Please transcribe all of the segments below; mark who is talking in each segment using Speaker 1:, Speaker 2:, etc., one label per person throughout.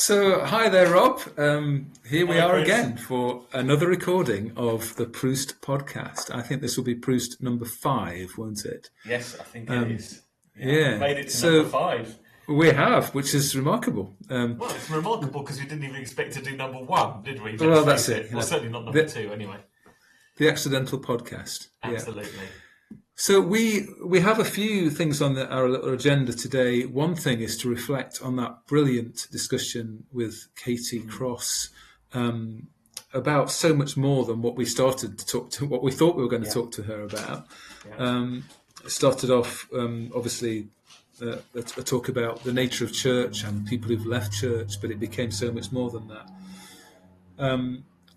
Speaker 1: So, hi there, Rob. Here we
Speaker 2: Hello,
Speaker 1: are
Speaker 2: Chris.
Speaker 1: again for another recording of the Proust podcast. I think this will be Proust number 5, won't it?
Speaker 2: Yes, I think it is. Yeah, we've
Speaker 1: Yeah.
Speaker 2: made it to number
Speaker 1: So
Speaker 2: 5.
Speaker 1: we have, which is remarkable.
Speaker 2: Well, it's remarkable because we didn't even expect to do number 1, did we? Let's
Speaker 1: Well, that's
Speaker 2: face
Speaker 1: it.
Speaker 2: it. Well, certainly not number
Speaker 1: The,
Speaker 2: 2, anyway.
Speaker 1: the accidental podcast. Yeah.
Speaker 2: Absolutely.
Speaker 1: So we have a few things on our little agenda today. One thing is to reflect on that brilliant discussion with Katie Cross about so much more than what we started to talk to, what we thought we were going to talk to her about.
Speaker 2: Yeah.
Speaker 1: It started off, obviously, a talk about the nature of church and people who've left church, but it became so much more than that.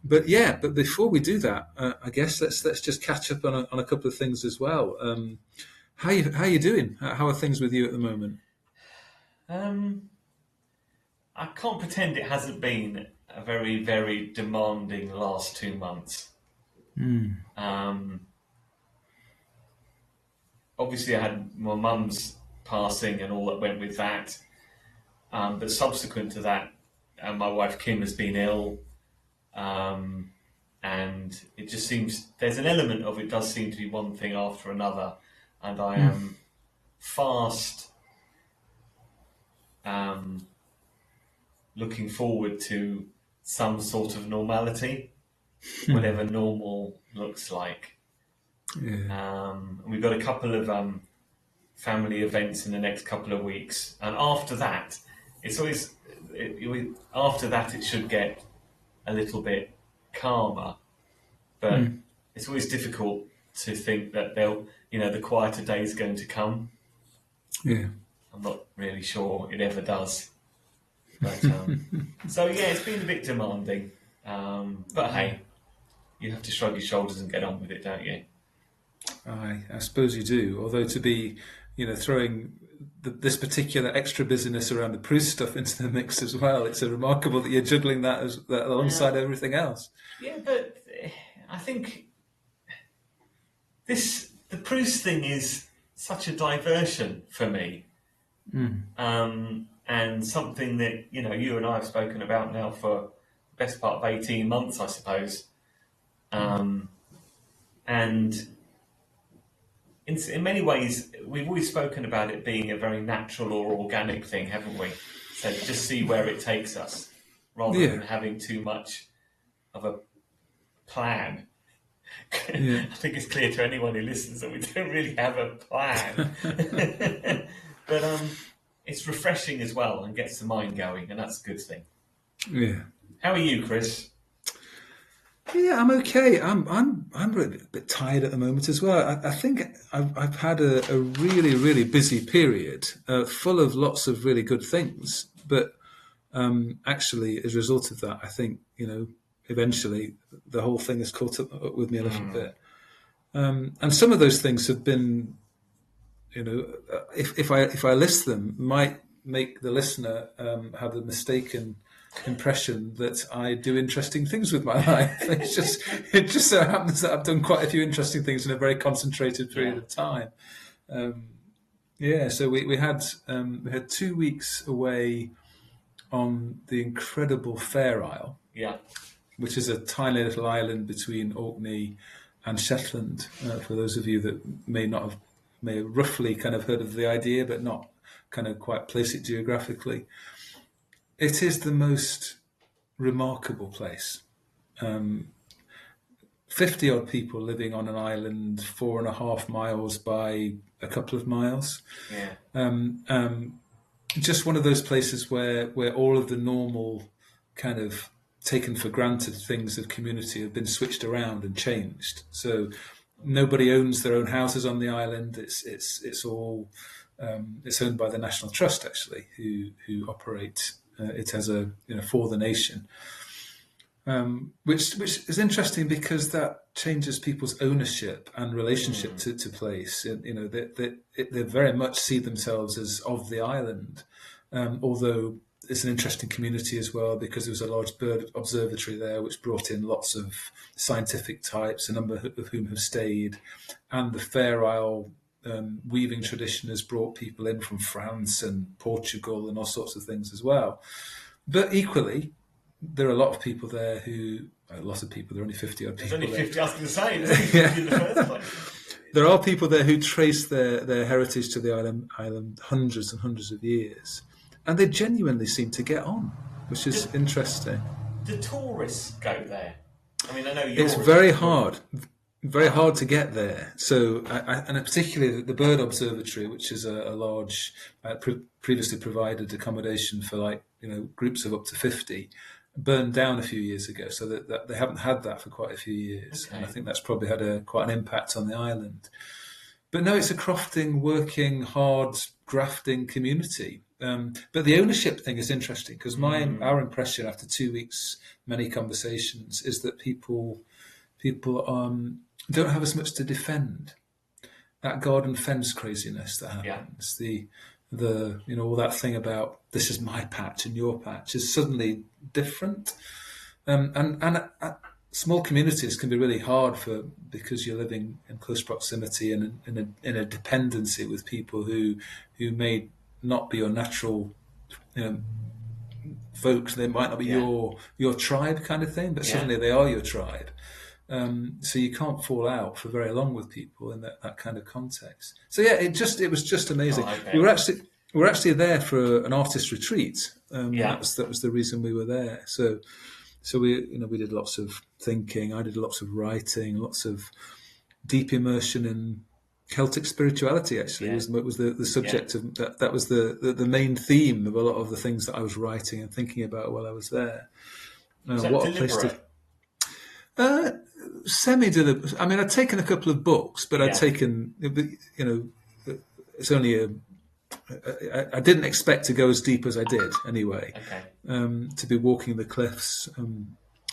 Speaker 1: But before we do that, I guess let's just catch up on a couple of things as well. How you doing? How are things with you at the moment?
Speaker 2: I can't pretend it hasn't been a very, very demanding last 2 months. Obviously, I had my mum's passing and all that went with that. But subsequent to that, my wife Kim has been ill. And it just seems there's an element of it does seem to be one thing after another, and I am fast looking forward to some sort of normality, whatever normal looks like.
Speaker 1: Yeah.
Speaker 2: And we've got a couple of family events in the next couple of weeks, and after that, it's always after that it should get a little bit calmer. But it's always difficult to think that the quieter day is going to come.
Speaker 1: Yeah.
Speaker 2: I'm not really sure it ever does. But so yeah, it's been a bit demanding. But hey, you have to shrug your shoulders and get on with it, don't you?
Speaker 1: I suppose you do. Although to be, throwing this particular extra busyness around the Proust stuff into the mix as well, it's remarkable that you're juggling that alongside everything else.
Speaker 2: Yeah, but I think the Proust thing is such a diversion for me, and something that you and I have spoken about now for the best part of 18 months, I suppose. And in many ways, we've always spoken about it being a very natural or organic thing, haven't we? So just see where it takes us, rather than having too much of a plan.
Speaker 1: Yeah.
Speaker 2: I think it's clear to anyone who listens that we don't really have a plan. But it's refreshing as well and gets the mind going, and that's a good thing.
Speaker 1: Yeah.
Speaker 2: How are you, Chris?
Speaker 1: Yeah, I'm okay. I'm really a bit tired at the moment as well. I think I've had a really, really busy period, full of lots of really good things. But actually, as a result of that, I think eventually the whole thing has caught up with me a little bit. And some of those things have been, if I list them, might make the listener have the mistaken impression that I do interesting things with my life. It just so happens that I've done quite a few interesting things in a very concentrated period of time. So we had 2 weeks away on the incredible Fair Isle, which is a tiny little island between Orkney and Shetland. For those of you that may have roughly kind of heard of the idea, but not kind of quite place it geographically. It is the most remarkable place. 50 odd people living on an island 4.5 miles by a couple of miles. Just one of those places where all of the normal kind of taken for granted things of community have been switched around and changed. So nobody owns their own houses on the island. It's all it's owned by the National Trust, actually, who operate it as for the nation, which is interesting because that changes people's ownership and relationship to place. They very much see themselves as of the island, although it's an interesting community as well because there was a large bird observatory there which brought in lots of scientific types, a number of whom have stayed, and the Fair Isle weaving tradition has brought people in from France and Portugal and all sorts of things as well. But equally, there are a lot of people there who, a lot of people, there are only 50 odd
Speaker 2: There's
Speaker 1: people
Speaker 2: only
Speaker 1: there.
Speaker 2: 50, I was going to say, there's only 50 in the first place.
Speaker 1: There are people there who trace their heritage to the island hundreds and hundreds of years, and they genuinely seem to get on, which is interesting.
Speaker 2: Do tourists go there? I mean, I know
Speaker 1: It's very hard to get there. So, and particularly the Bird Observatory, which is a large, previously provided accommodation for groups of up to 50, burned down a few years ago. So that they haven't had that for quite a few years,
Speaker 2: Okay.
Speaker 1: and I think that's probably had quite an impact on the island. But no, it's a crofting, working, hard, grafting community. But the ownership thing is interesting because our impression after 2 weeks, many conversations, is that people don't have as much to defend. That garden fence craziness that happens, all that thing about this is my patch and your patch is suddenly different. And small communities can be really hard because you're living in close proximity and in a dependency with people who may not be your natural folks. They might not be your tribe kind of thing, but suddenly they are your tribe. So you can't fall out for very long with people in that kind of context. So it was just amazing. We were actually there for an artist retreat. That was the reason we were there. So we did lots of thinking. I did lots of writing, lots of deep immersion in Celtic spirituality. Actually, was the subject of that was the main theme of a lot of the things that I was writing and thinking about while I was there.
Speaker 2: What a place
Speaker 1: to. I mean, I'd taken a couple of books, but I'd taken, it's only I didn't expect to go as deep as I did anyway.
Speaker 2: Okay.
Speaker 1: To be walking the cliffs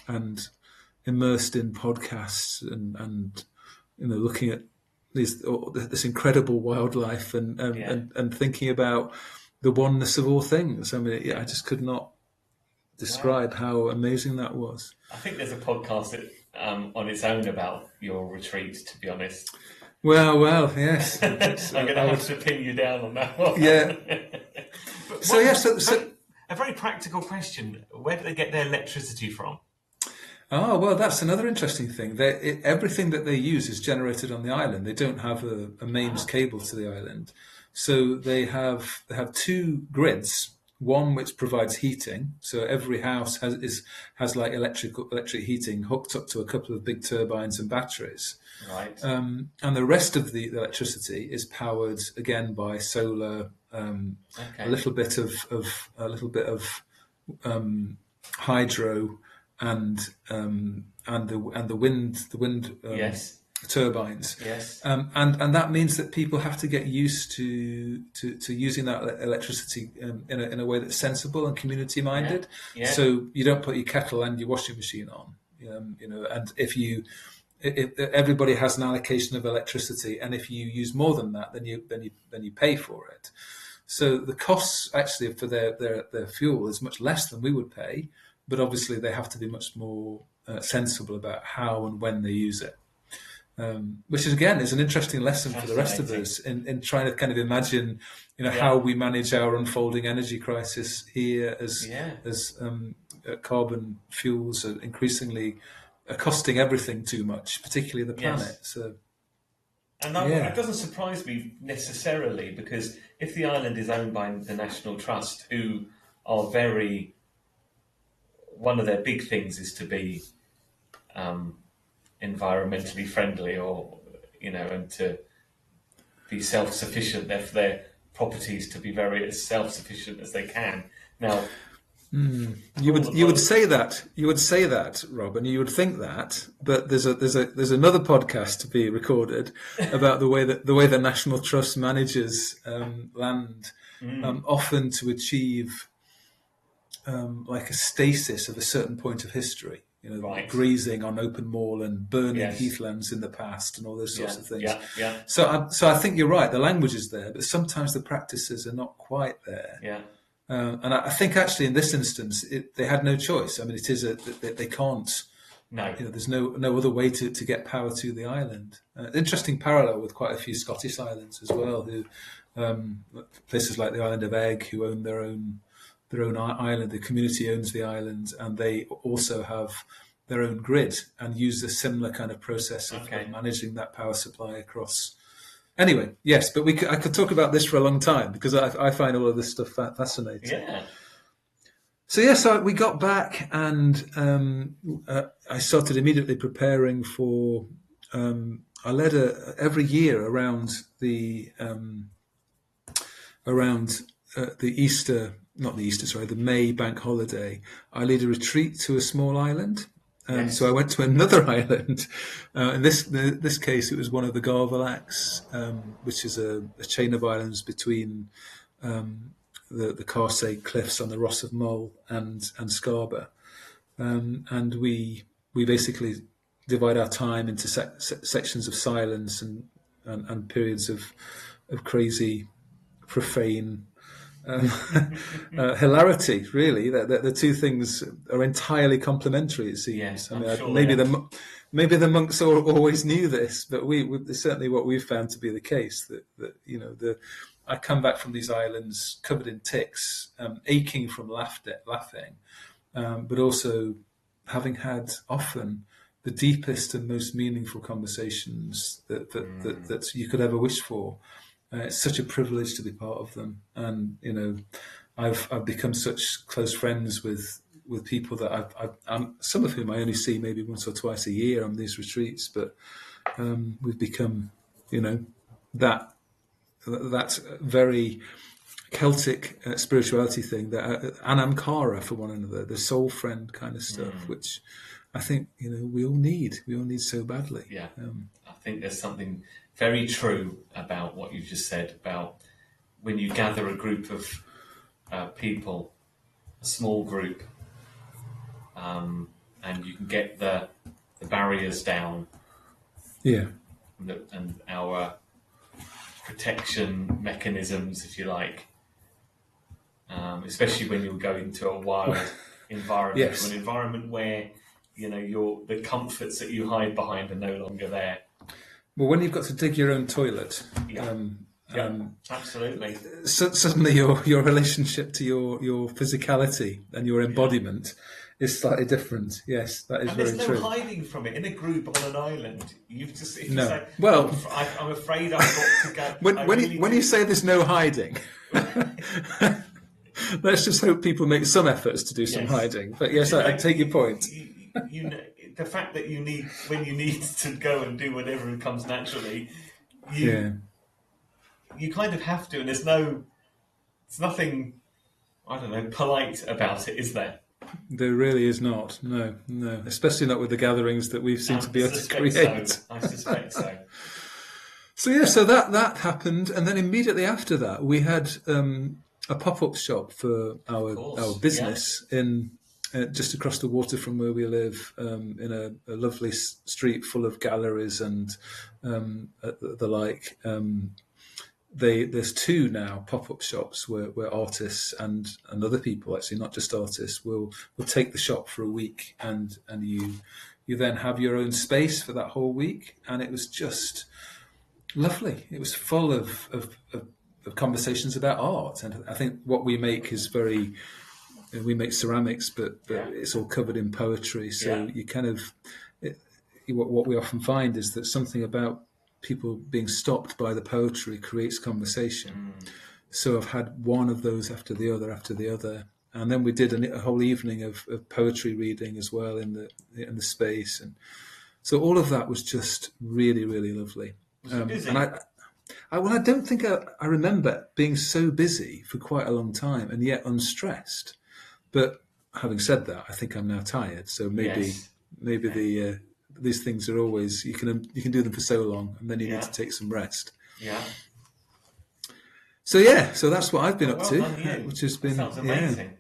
Speaker 1: and immersed in podcasts and looking at this incredible wildlife and thinking about the oneness of all things. I mean, I just could not describe how amazing that was.
Speaker 2: I think there's a podcast on its own about your retreat, to be honest.
Speaker 1: Well, yes.
Speaker 2: I'm going to have to pin you down on that one.
Speaker 1: Yeah.
Speaker 2: A very practical question. Where do they get their electricity from?
Speaker 1: Oh, well, that's another interesting thing. Everything that they use is generated on the island. They don't have a mains cable to the island. So they have two grids. One which provides heating, so every house has like electric heating hooked up to a couple of big turbines and batteries.
Speaker 2: Right.
Speaker 1: And the rest of the electricity is powered again by solar, a little bit of hydro, and the wind turbines.
Speaker 2: Yes.
Speaker 1: And that means that people have to get used to using that electricity in a way that's sensible and community minded.
Speaker 2: Yeah.
Speaker 1: So you don't put your kettle and your washing machine on, and if everybody has an allocation of electricity, and if you use more than that, then you pay for it. So the costs actually for their fuel is much less than we would pay, but obviously they have to be much more sensible about how and when they use it. Which is again is an interesting lesson for the rest of us in trying to kind of imagine, how we manage our unfolding energy crisis here as carbon fuels are increasingly costing everything too much, particularly the planet. So,
Speaker 2: and that doesn't surprise me necessarily, because if the island is owned by the National Trust, who are one of their big things is to be environmentally friendly, or and to be self-sufficient. Therefore, their properties to be very as self-sufficient as they can. Now,
Speaker 1: you would say that, Rob, and you would think that, but there's another podcast to be recorded about the way the National Trust manages land, often to achieve like a stasis of a certain point of history. Grazing on open moor and burning heathlands in the past and all those sorts of things.
Speaker 2: Yeah.
Speaker 1: So I think you're right. The language is there, but sometimes the practices are not quite there.
Speaker 2: Yeah.
Speaker 1: And I think actually in this instance, they had no choice. I mean, it is they can't.
Speaker 2: No.
Speaker 1: There's no other way to get power to the island. Interesting parallel with quite a few Scottish islands as well, who places like the island of Egg, who own their their own island. The community owns the island, and they also have their own grid and use a similar kind of process of managing that power supply across. Anyway, yes, but I could talk about this for a long time because I find all of this stuff fascinating.
Speaker 2: Yeah.
Speaker 1: So so we got back, and I started immediately preparing for. I led every year around the Easter, not the Easter, sorry, the May bank holiday. I lead a retreat to a small island. So I went to another island. In this case, it was one of the Garvalax, which is a chain of islands between the Carsey Cliffs on the Ross of Mull and Scarborough. And we basically divide our time into sections of silence and periods of crazy, profane hilarity. Really, the two things are entirely complementary. It seems.
Speaker 2: Yes,
Speaker 1: I mean,
Speaker 2: sure
Speaker 1: maybe the monks always knew this, but it's certainly what we've found to be the case. That I come back from these islands covered in ticks, aching from laughing, but also having had often the deepest and most meaningful conversations that you could ever wish for. It's such a privilege to be part of them, and I've become such close friends with people that I'm some of whom I only see maybe once or twice a year on these retreats, but we've become that very Celtic spirituality thing, that anamkara for one another, the soul friend kind of stuff, which I think we all need so badly.
Speaker 2: Yeah, I think there's something very true about what you just said about when you gather a group of people, a small group, and you can get the barriers down.
Speaker 1: Yeah,
Speaker 2: and our protection mechanisms, if you like, especially when you go into a wild environment,
Speaker 1: yes.
Speaker 2: an environment where the comforts that you hide behind are no longer there.
Speaker 1: Well, when you've got to dig your own toilet,
Speaker 2: absolutely.
Speaker 1: Suddenly, your relationship to your physicality and your embodiment is slightly different. Yes, that is very true.
Speaker 2: There's no hiding from it. In a group on an island, you say,
Speaker 1: well,
Speaker 2: I'm afraid I've got to go.
Speaker 1: When you say there's no hiding, let's just hope people make some efforts to do some hiding. But yes, I take your point.
Speaker 2: The fact that when you need to go and do whatever comes naturally, you kind of have to, and there's nothing, I don't know, polite about it, is there?
Speaker 1: There really is not. No, especially not with the gatherings that we seem to be able to create.
Speaker 2: I suspect so.
Speaker 1: So that happened, and then immediately after that, we had a pop-up shop for our business in. Just across the water from where we live, in a lovely street full of galleries and the like. There's two now pop-up shops where artists and other people, actually not just artists, will take the shop for a week, and you then have your own space for that whole week. And it was just lovely. It was full of conversations about art, and I think what we make is very. We make ceramics, but it's all covered in poetry. So you kind of what we often find is that something about people being stopped by the poetry creates conversation. So I've had one of those after the other, and then we did a whole evening of poetry reading as well in the space, and so all of that was just really, really lovely. And I don't think I remember being so busy for quite a long time and yet unstressed. But having said that, I think I'm now tired. So maybe these things are always you can do them for so long, and then you need to take some rest.
Speaker 2: Yeah.
Speaker 1: So that's what I've been up to, which has been
Speaker 2: amazing.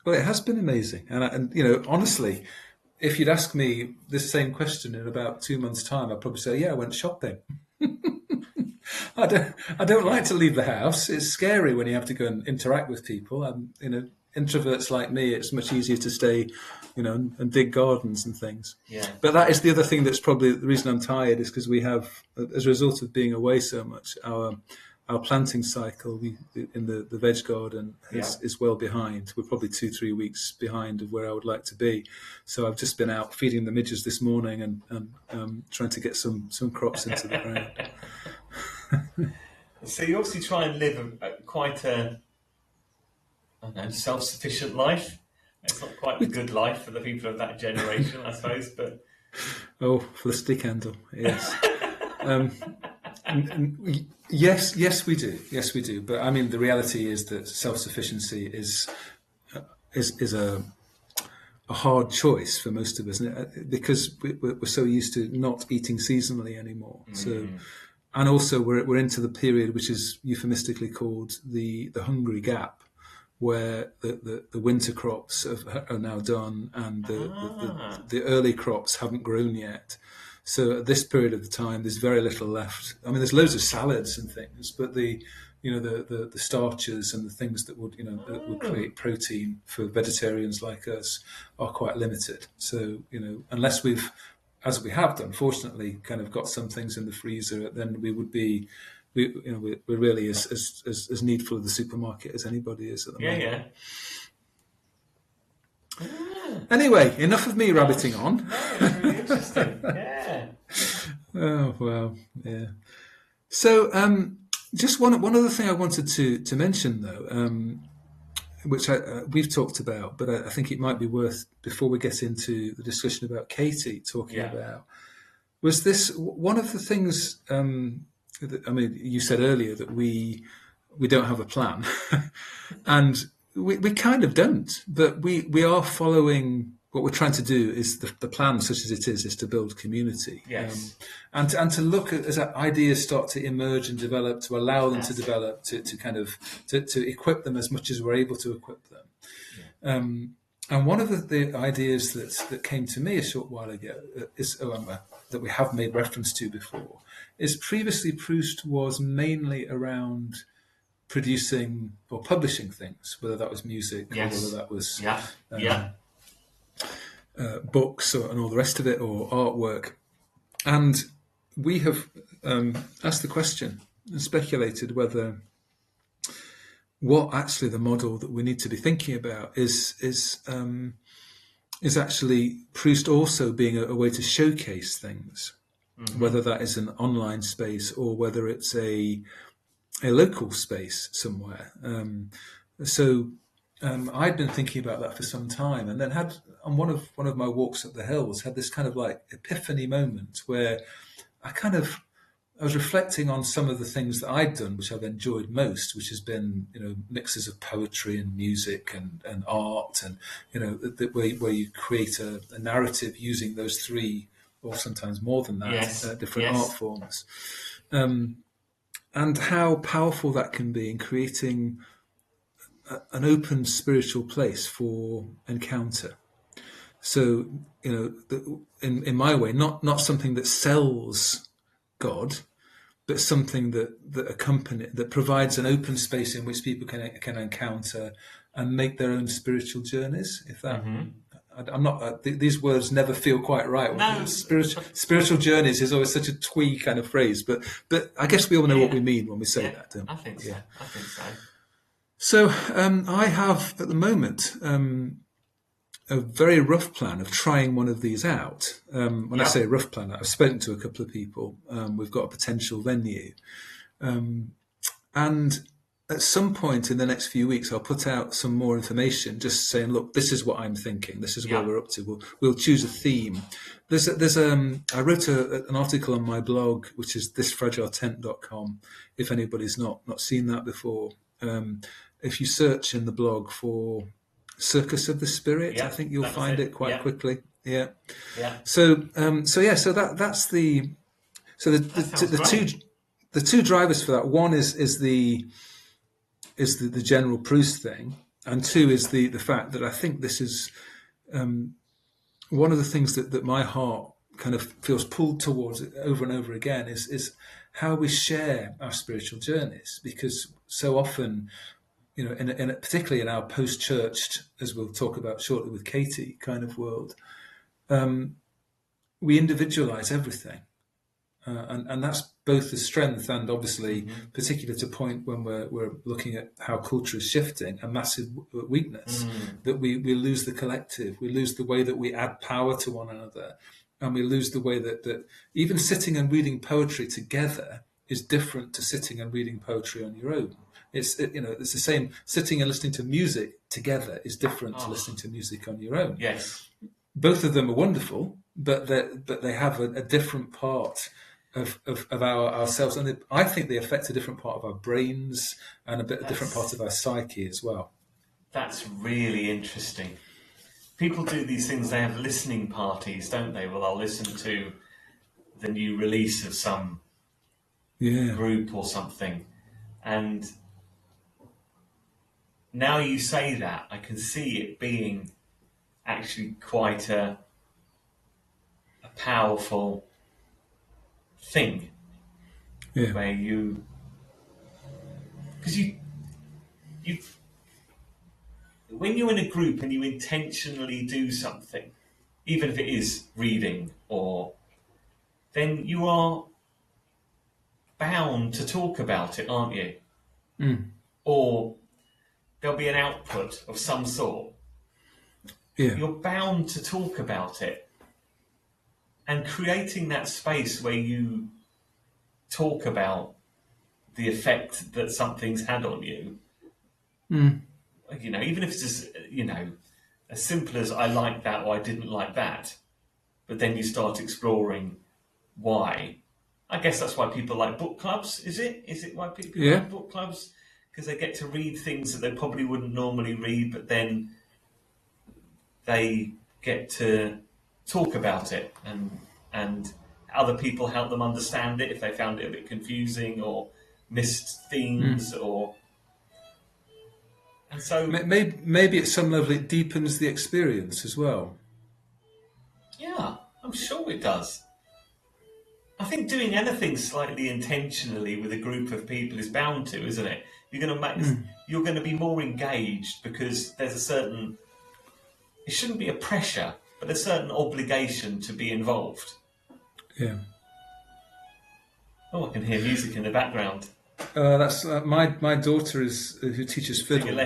Speaker 1: Well, it has been amazing, and honestly, if you'd ask me this same question in about 2 months' time, I'd probably say, I went shopping. I don't like to leave the house. It's scary when you have to go and interact with people. Introverts like me, it's much easier to stay, and dig gardens and things.
Speaker 2: Yeah.
Speaker 1: But that is the other thing that's probably the reason I'm tired, is because we have, as a result of being away so much, our our planting cycle in the veg garden is well behind. We're probably 2-3 weeks behind of where I would like to be. So I've just been out feeding the midges this morning and trying to get some crops into the ground.
Speaker 2: So you obviously try and live quite a self-sufficient life. It's not quite the good life for the people of that generation, I suppose. But
Speaker 1: for the stick handle, yes. Yes, we do. Yes, we do. But I mean, the reality is that self-sufficiency is a hard choice for most of us, because we're so used to not eating seasonally anymore. So, and also we're into the period which is euphemistically called the hungry gap, where the winter crops are now done and the early crops haven't grown yet. So at this period of the time, there's very little left. I mean, there's loads of salads and things, but the starches and the things that would create protein for vegetarians like us are quite limited. So unless as we have done, fortunately, kind of got some things in the freezer, then we would be. We're really as needful of the supermarket as anybody is at the moment. Anyway, enough of me rabbiting on.
Speaker 2: No, it's really interesting. Yeah.
Speaker 1: Oh well, yeah. So, just one other thing I wanted to mention, though, which we've talked about, but I think it might be worth, before we get into the discussion about Katie talking about, was this one of the things. I mean, you said earlier that we don't have a plan, and we kind of don't. But we are following what we're trying to do. Is the plan, such as it is to build community, and to look at as ideas start to emerge and develop, to allow them to develop, to equip them as much as we're able to equip them. And one of the ideas that came to me a short while ago is that we have made reference to before. Is previously Proust was mainly around producing or publishing things, whether that was music or whether that was books and all the rest of it, or artwork. And we have asked the question and speculated whether what actually the model that we need to be thinking about is actually Proust also being a way to showcase things. Whether that is an online space or whether it's a local space somewhere. I'd been thinking about that for some time, and then had on one of my walks up the hills had this kind of like epiphany moment where I was reflecting on some of the things that I'd done, which I've enjoyed most, which has been mixes of poetry and music and art, and where you create a narrative using those three, or sometimes more than that, different art forms, and how powerful that can be in creating an open spiritual place for encounter. So, in my way, not something that sells God, but something that provides an open space in which people can encounter and make their own spiritual journeys. If that. I'm not. These words never feel quite right.
Speaker 2: No.
Speaker 1: Spiritual journeys is always such a twee kind of phrase, but I guess we all know what we mean when we say that.
Speaker 2: I think so. I think so.
Speaker 1: So I have at the moment a very rough plan of trying one of these out. When I say rough plan, I've spoken to a couple of people. We've got a potential venue, and at some point in the next few weeks, I'll put out some more information, just saying, look, this is what I'm thinking. This is what we're up to. We'll choose a theme. I wrote an article on my blog, which is thisfragiletent.com. If anybody's not seen that before, if you search in the blog for Circus of the Spirit, I think you'll find it quite quickly. Yeah. So that's the two drivers for that. One is the general Proust thing, and two is the fact that I think this is one of the things that my heart kind of feels pulled towards over and over again is how we share our spiritual journeys, because so often, particularly in our post-churched, as we'll talk about shortly with Katie, kind of world, we individualize everything. and that's both the strength and obviously, particular to point when we're looking at how culture is shifting, a massive weakness that we lose the collective, we lose the way that we add power to one another, and we lose the way that even sitting and reading poetry together is different to sitting and reading poetry on your own. It's the same. Sitting and listening to music together is different to listening to music on your own.
Speaker 2: Yes.
Speaker 1: Both of them are wonderful, but they have a different part of ourselves, and I think they affect a different part of our brains and a different part of our psyche as well.
Speaker 2: That's really interesting. People do these things. They have listening parties, don't they? Well, they'll listen to the new release of some group or something, and now you say that, I can see it being actually quite a powerful thing, where because you when you're in a group and you intentionally do something, even if it is reading, then you are bound to talk about it, aren't you? Or there'll be an output of some sort. You're bound to talk about it, and creating that space where you talk about the effect that something's had on you. Even if it's just, as simple as I like that or I didn't like that, but then you start exploring why. I guess that's why people like book clubs, is it? Is it why people like book clubs? Because they get to read things that they probably wouldn't normally read, but then they get to talk about it, and other people help them understand it if they found it a bit confusing or missed themes and so
Speaker 1: maybe at some level it deepens the experience as well.
Speaker 2: Yeah, I'm sure it does. I think doing anything slightly intentionally with a group of people is bound to, isn't it? You're going to be more engaged because there's a certain. It shouldn't be a pressure, but a certain obligation to be involved.
Speaker 1: Yeah.
Speaker 2: Oh, I can hear music in the background.
Speaker 1: That's my daughter who teaches fiddle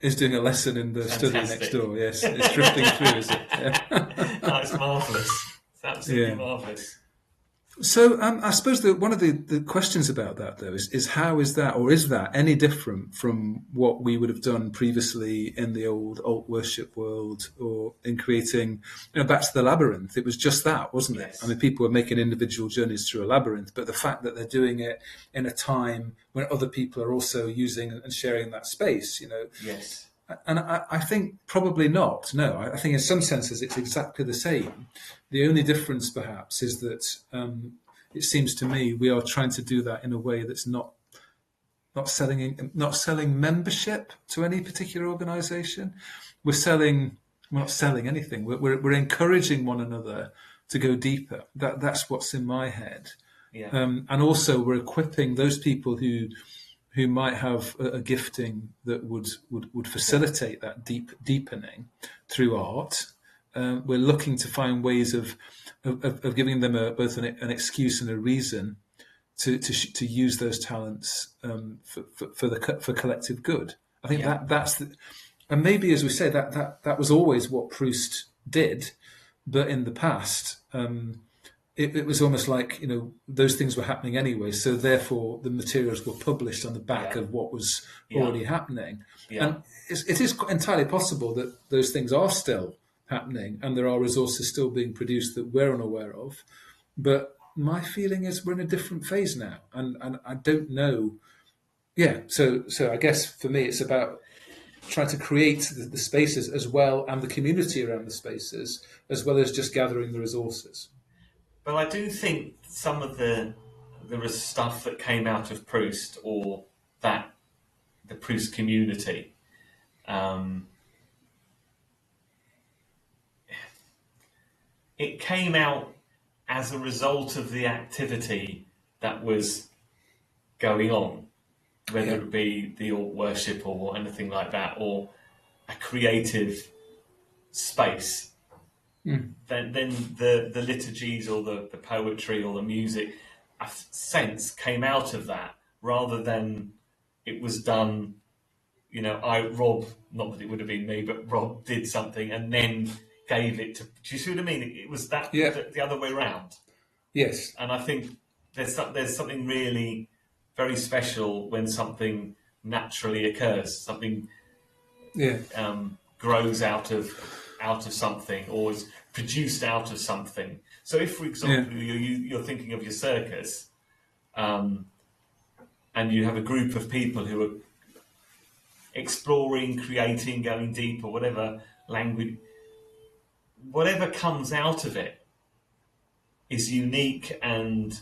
Speaker 1: is doing a lesson in the study next door. Yes, it's drifting through, is it? Yeah.
Speaker 2: Oh, it's marvellous. It's absolutely marvellous.
Speaker 1: So I suppose that one of the questions about that, though, is how is that, or is that any different from what we would have done previously in the old alt worship world, or in creating, back to the labyrinth? It was just that, wasn't it? I mean, people were making individual journeys through a labyrinth, but the fact that they're doing it in a time when other people are also using and sharing that space,
Speaker 2: Yes.
Speaker 1: And I think probably not. No, I think in some senses it's exactly the same. The only difference, perhaps, is that it seems to me we are trying to do that in a way that's not selling membership to any particular organisation. We're not selling anything. We're encouraging one another to go deeper. That's what's in my head.
Speaker 2: Yeah.
Speaker 1: And also we're equipping those people who might have a gifting that would facilitate that deepening through art. We're looking to find ways of giving them both an excuse and a reason to use those talents for collective good. I think that's and maybe, as we say, that was always what Proust did, but in the past. It was almost like, those things were happening anyway, so therefore the materials were published on the back of what was already happening. Yeah. And it is entirely possible that those things are still happening and there are resources still being produced that we're unaware of. But my feeling is we're in a different phase now, and I don't know. Yeah, so I guess for me it's about trying to create the spaces as well, and the community around the spaces, as well as just gathering the resources.
Speaker 2: But I do think some of the stuff that came out of Proust, or the Proust community, it came out as a result of the activity that was going on, whether it be the alt worship or anything like that, or a creative space. then the liturgies or the poetry or the music, a sense came out of that rather than it was done. Rob, not that it would have been me, but Rob did something and then gave it to. Do you see what I mean? It was that
Speaker 1: Yeah.
Speaker 2: the other way around.
Speaker 1: Yes.
Speaker 2: And I think there's something really very special when something naturally occurs. Something
Speaker 1: Yeah.
Speaker 2: grows out of something or is produced out of something. So if, for example, you're thinking of your circus, and you have a group of people who are exploring, creating, going deeper, whatever language, whatever comes out of it is unique and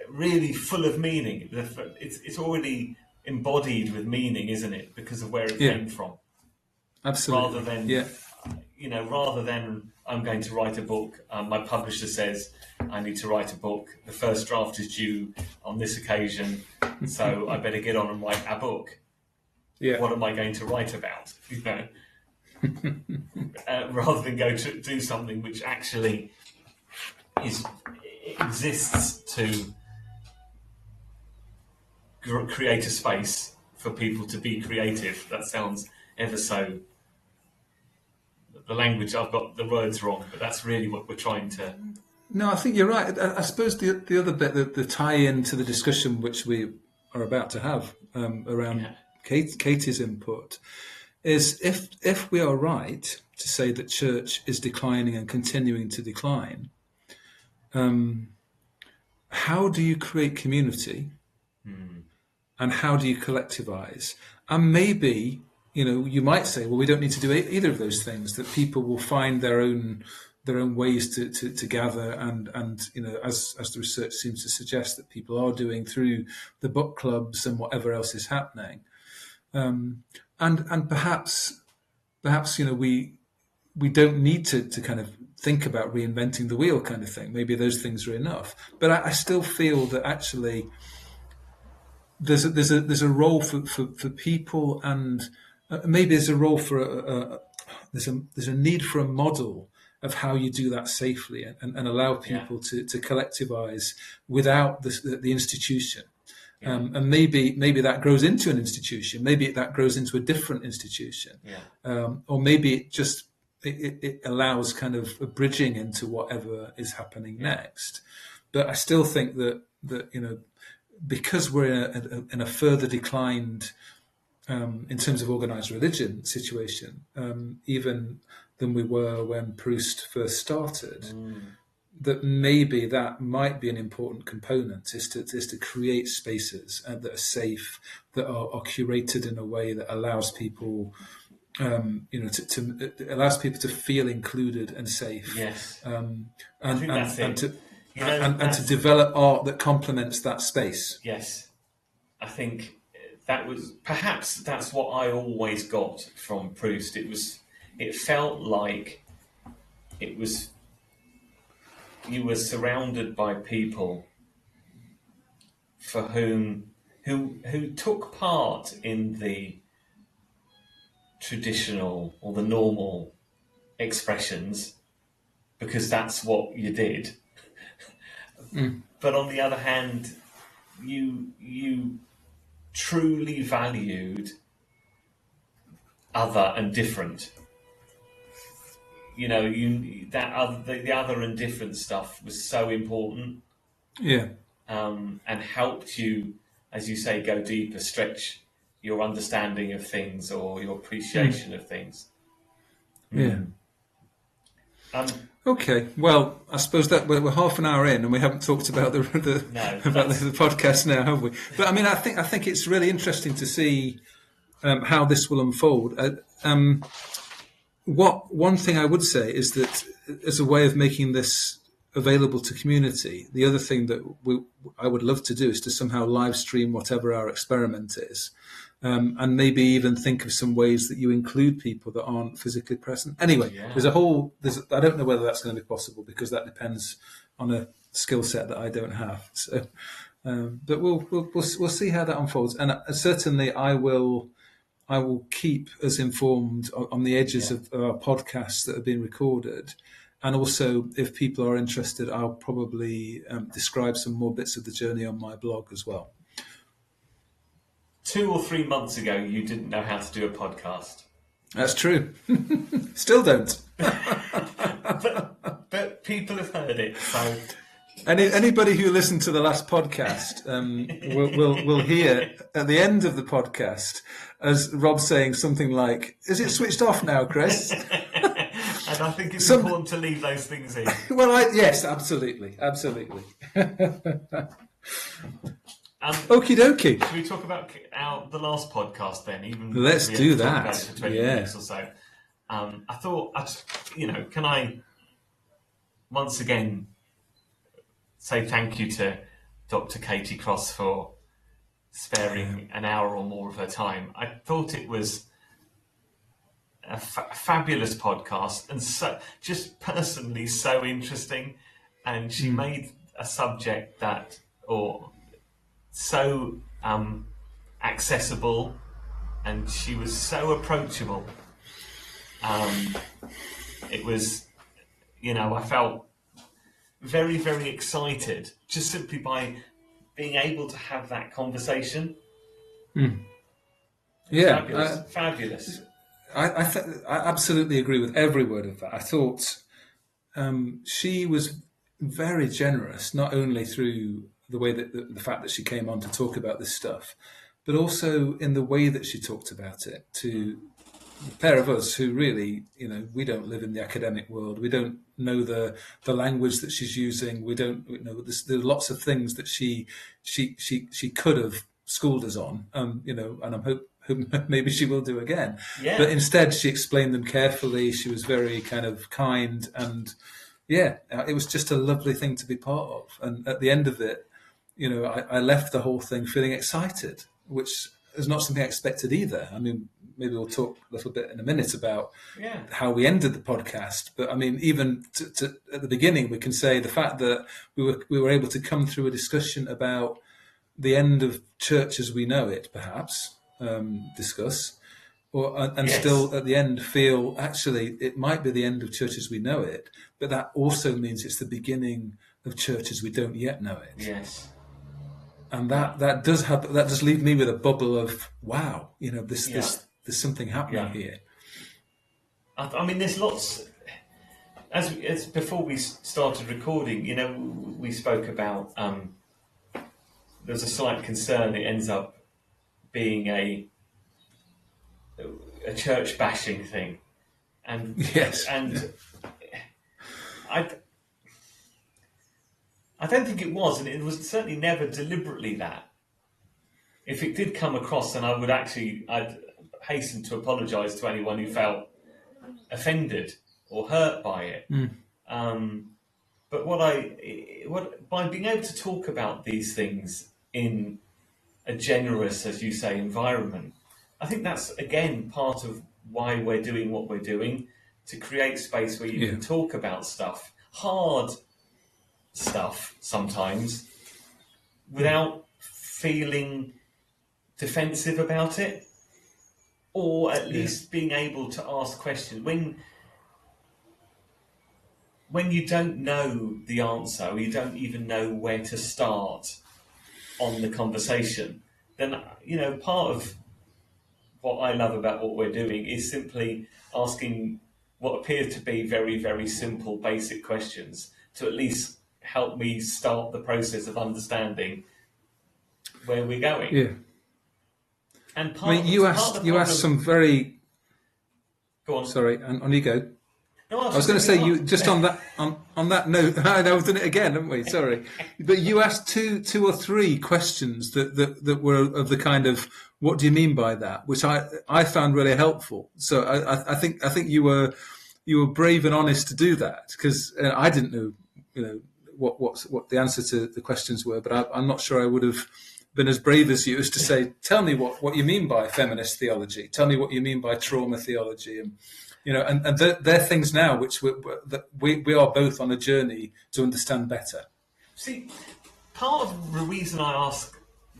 Speaker 2: really full of meaning. It's already embodied with meaning, isn't it? Because of where it came from.
Speaker 1: Absolutely.
Speaker 2: Rather than I'm going to write a book. My publisher says I need to write a book. The first draft is due on this occasion, so I better get on and write a book.
Speaker 1: Yeah.
Speaker 2: What am I going to write about? Rather than go to do something which actually exists to create a space for people to be creative. That sounds ever so. The language, I've got the words wrong, but that's really what we're trying to.
Speaker 1: No, I think you're right. I suppose the other bit, the tie-in to the discussion which we are about to have around Katie's input, is if we are right to say that church is declining and continuing to decline, how do you create community, and how do you collectivize? And maybe, you might say, well, we don't need to do either of those things. That people will find their own ways to gather, and as the research seems to suggest that people are doing through the book clubs and whatever else is happening, and perhaps we don't need to kind of think about reinventing the wheel kind of thing. Maybe those things are enough. But I still feel that actually there's a role for people, and maybe there's a role for there's a need for a model of how you do that safely and allow people to collectivize without the institution. And maybe that grows into an institution. Maybe that grows into a different institution. Or maybe it just it allows kind of a bridging into whatever is happening next. But I still think that because we're in a further declined in terms of organised religion situation, even than we were when Proust first started, that maybe that might be an important component, is to create spaces that are safe, that are curated in a way that allows people, allows people to feel included and safe.
Speaker 2: Yes.
Speaker 1: And to develop art that complements that space.
Speaker 2: Yes, I think that's what I always got from Proust. It felt like you were surrounded by people for who took part in the traditional or the normal expressions because that's what you did. But on the other hand, you truly valued other and different. The other and different stuff was so important.
Speaker 1: Yeah.
Speaker 2: And helped you, as you say, go deeper, stretch your understanding of things or your appreciation of things.
Speaker 1: Yeah. Okay, well, I suppose that we're half an hour in and we haven't talked about the podcast now, have we? But I mean, I think it's really interesting to see how this will unfold. One thing I would say is that as a way of making this available to community, the other thing that I would love to do is to somehow live stream whatever our experiment is. And maybe even think of some ways that you include people that aren't physically present. Anyway, I don't know whether that's going to be possible because that depends on a skill set that I don't have. So, but we'll see how that unfolds. And certainly I will I will keep us informed on the edges of our podcasts that have been recorded. And also, if people are interested, I'll probably describe some more bits of the journey on my blog as well.
Speaker 2: 2 or 3 months ago, you didn't know how to do a podcast.
Speaker 1: That's true. Still don't.
Speaker 2: but people have heard it, so...
Speaker 1: Anybody who listened to the last podcast will hear at the end of the podcast as Rob saying something like, "Is it switched off now, Chris?"
Speaker 2: And I think it's important to leave those things in.
Speaker 1: Well, yes, absolutely. Okie dokie.
Speaker 2: Should we talk about the last podcast then?
Speaker 1: Let's do that.
Speaker 2: About it for 20 minutes or so. I thought, can I once again say thank you to Dr. Katie Cross for sparing an hour or more of her time. I thought it was a fabulous podcast and just personally so interesting. And she made a subject so accessible, and she was so approachable. It was, I felt very, very excited just simply by being able to have that conversation.
Speaker 1: Yeah,
Speaker 2: fabulous.
Speaker 1: I absolutely agree with every word of that. I thought she was very generous, not only through the way that the fact that she came on to talk about this stuff, but also in the way that she talked about it to a pair of us who really, we don't live in the academic world. We don't know the language that she's using. We don't, there are lots of things that she could have schooled us on, and I'm hoping maybe she will do again.
Speaker 2: Yeah.
Speaker 1: But instead, she explained them carefully. She was very kind of kind, and it was just a lovely thing to be part of. And at the end of it, I left the whole thing feeling excited, which is not something I expected either. I mean, maybe we'll talk a little bit in a minute about how we ended the podcast. But I mean, even at the beginning, we can say the fact that we were able to come through a discussion about the end of church as we know it, perhaps discuss, and still at the end feel actually it might be the end of church as we know it, but that also means it's the beginning of church as we don't yet know it.
Speaker 2: Yes.
Speaker 1: And that does leave me with a bubble of wow, there's something happening here.
Speaker 2: I mean, there's lots. As before we started recording, we spoke about there's a slight concern it ends up being a church bashing thing, and
Speaker 1: yes,
Speaker 2: and I don't think it was, and it was certainly never deliberately that. If it did come across, then I'd hasten to apologise to anyone who felt offended or hurt by it. But by being able to talk about these things in a generous, as you say, environment, I think that's again part of why we're doing what we're doing, to create space where you can talk about stuff, hard stuff sometimes, without feeling defensive about it, or at least being able to ask questions when you don't know the answer, or you don't even know where to start on the conversation. Then part of what I love about what we're doing is simply asking what appear to be very, very simple, basic questions to at least help me start the process of understanding where we're going.
Speaker 1: Yeah.
Speaker 2: And
Speaker 1: you asked some very.
Speaker 2: Go on.
Speaker 1: Sorry, on you go.
Speaker 2: No,
Speaker 1: I was going to say you just on that note. I know we've done it again, haven't we? Sorry, but you asked two or three questions that were of the kind of what do you mean by that, which I found really helpful. So I think you were brave and honest to do that, because I didn't know what the answer to the questions were, but I'm not sure I would have been as brave as you as to say, tell me what you mean by feminist theology, tell me what you mean by trauma theology, and they're things now which we are both on a journey to understand better.
Speaker 2: See, part of the reason I ask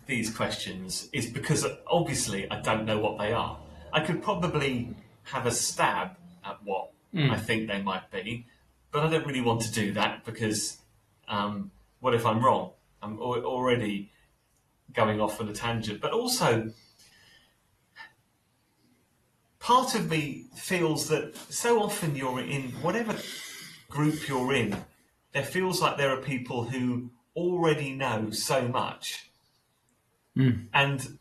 Speaker 2: these questions is because obviously I don't know what they are. I could probably have a stab at what I think they might be, but I don't really want to do that because what if I'm wrong? I'm already going off on a tangent. But also, part of me feels that so often you're in whatever group you're in, there feels like there are people who already know so much. And,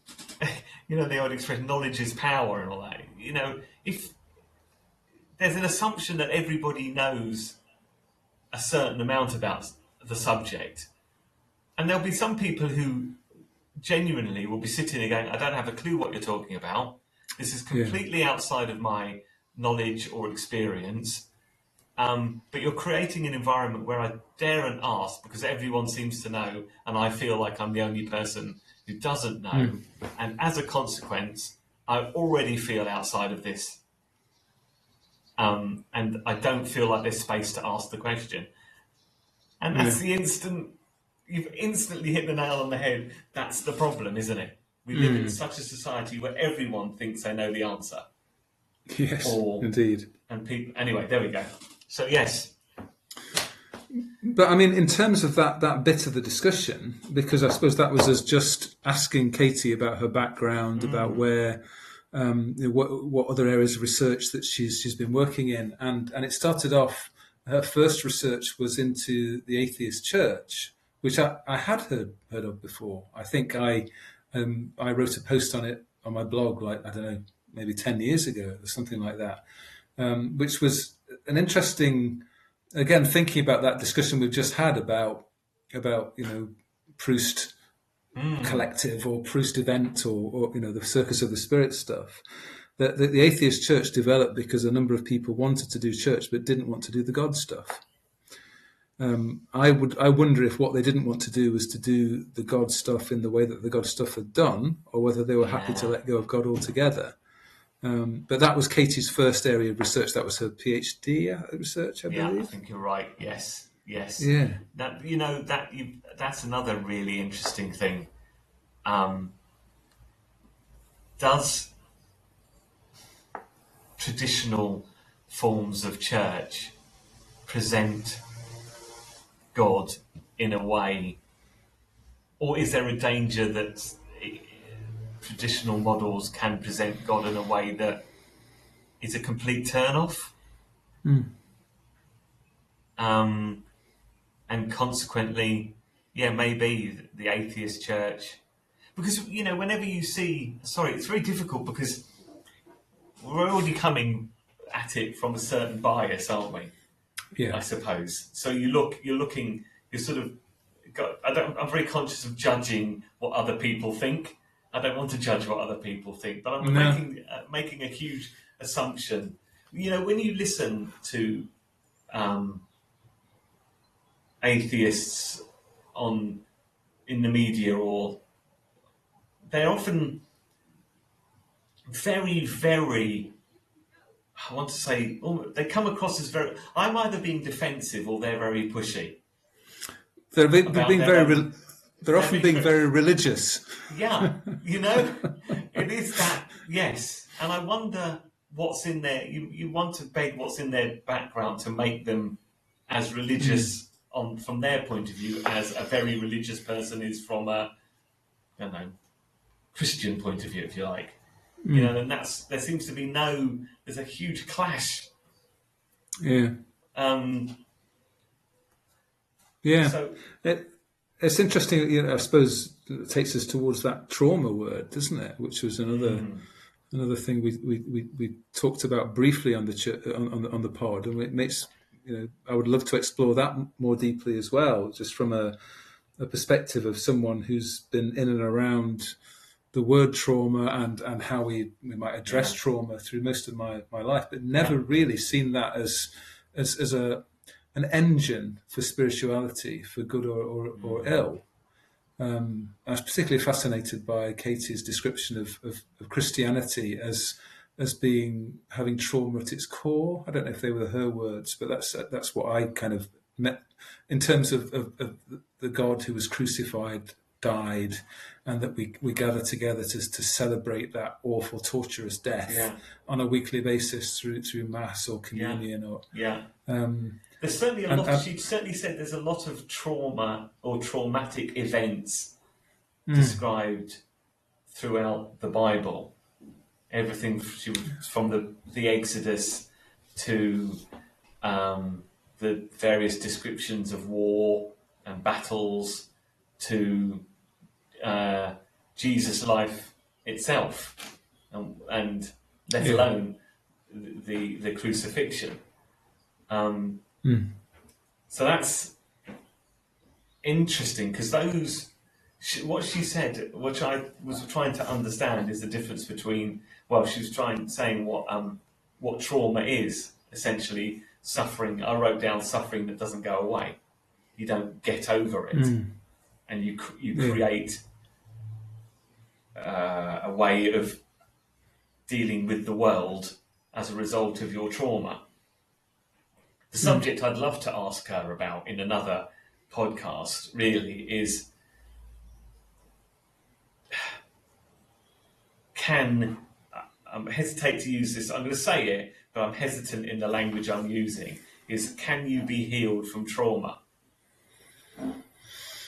Speaker 2: the old expression, knowledge is power and all that. If there's an assumption that everybody knows a certain amount about the subject, and there'll be some people who genuinely will be sitting there going, I don't have a clue what you're talking about. This is completely outside of my knowledge or experience. But you're creating an environment where I daren't ask because everyone seems to know, and I feel like I'm the only person who doesn't know. And as a consequence, I already feel outside of this. And I don't feel like there's space to ask the question. And that's you've instantly hit the nail on the head. That's the problem, isn't it? We live in such a society where everyone thinks they know the answer.
Speaker 1: Yes, indeed.
Speaker 2: And people, anyway, there we go. So, yes.
Speaker 1: But I mean, in terms of that bit of the discussion, because I suppose that was us just asking Katie about her background, about where, what other areas of research that she's been working in, and it started off. Her first research was into the atheist church, which I had heard of before. I think I wrote a post on it on my blog, like I don't know, maybe 10 years ago or something like that, which was an interesting. Again, thinking about that discussion we've just had about Proust Collective or Proust Event or the Circus of the Spirit stuff, that the atheist church developed because a number of people wanted to do church but didn't want to do the God stuff. I wonder if what they didn't want to do was to do the God stuff in the way that the God stuff had done, or whether they were happy to let go of God altogether. But that was Katie's first area of research. That was her PhD research, I believe.
Speaker 2: Yeah, I think you're right. Yes.
Speaker 1: Yeah.
Speaker 2: That's another really interesting thing. Does traditional forms of church present God in a way, or is there a danger that traditional models can present God in a way that is a complete turn-off? And consequently, maybe the atheist church, because whenever you see, it's very difficult because we're already coming at it from a certain bias, aren't we?
Speaker 1: Yeah,
Speaker 2: I suppose. So you're sort of. I'm very conscious of judging what other people think. I don't want to judge what other people think, but I'm making a huge assumption. When you listen to atheists in the media, or they're often very, very. I want to say they come across as very. I'm either being defensive or they're very pushy.
Speaker 1: They're being very. They're often being very religious.
Speaker 2: Yeah, it is that. Yes, and I wonder what's in there. You want to beg what's in their background to make them as religious from their point of view as a very religious person is from a, I don't know, Christian point of view, if you like. And there seems to be there's a huge clash.
Speaker 1: Yeah.
Speaker 2: So,
Speaker 1: it's interesting. I suppose it takes us towards that trauma word, doesn't it? Which was another thing we talked about briefly on the pod, and it makes I would love to explore that more deeply as well, just from a perspective of someone who's been in and around the word trauma and how we might address trauma through most of my life, but never really seen that as an engine for spirituality, for good or ill. I was particularly fascinated by Katie's description of Christianity as having trauma at its core. I don't know if they were her words, but that's what I kind of met in terms of the God who was crucified died, and that we gather together to celebrate that awful, torturous death
Speaker 2: Yeah.
Speaker 1: on a weekly basis through Mass or communion. Or
Speaker 2: Yeah.
Speaker 1: um,
Speaker 2: There's certainly a
Speaker 1: and,
Speaker 2: lot. She certainly said there's a lot of trauma or traumatic events
Speaker 1: mm,
Speaker 2: described throughout the Bible. Everything from the Exodus to the various descriptions of war and battles to Jesus' life itself, and let alone the crucifixion. So that's interesting, because what she said, which I was trying to understand, is the difference between, well, she was saying what trauma is, essentially suffering. I wrote down suffering that doesn't go away. You don't get over it, and you create a way of dealing with the world as a result of your trauma. The subject I'd love to ask her about in another podcast really is, I hesitate to use this, I'm going to say it, but I'm hesitant in the language I'm using, is can you be healed from trauma?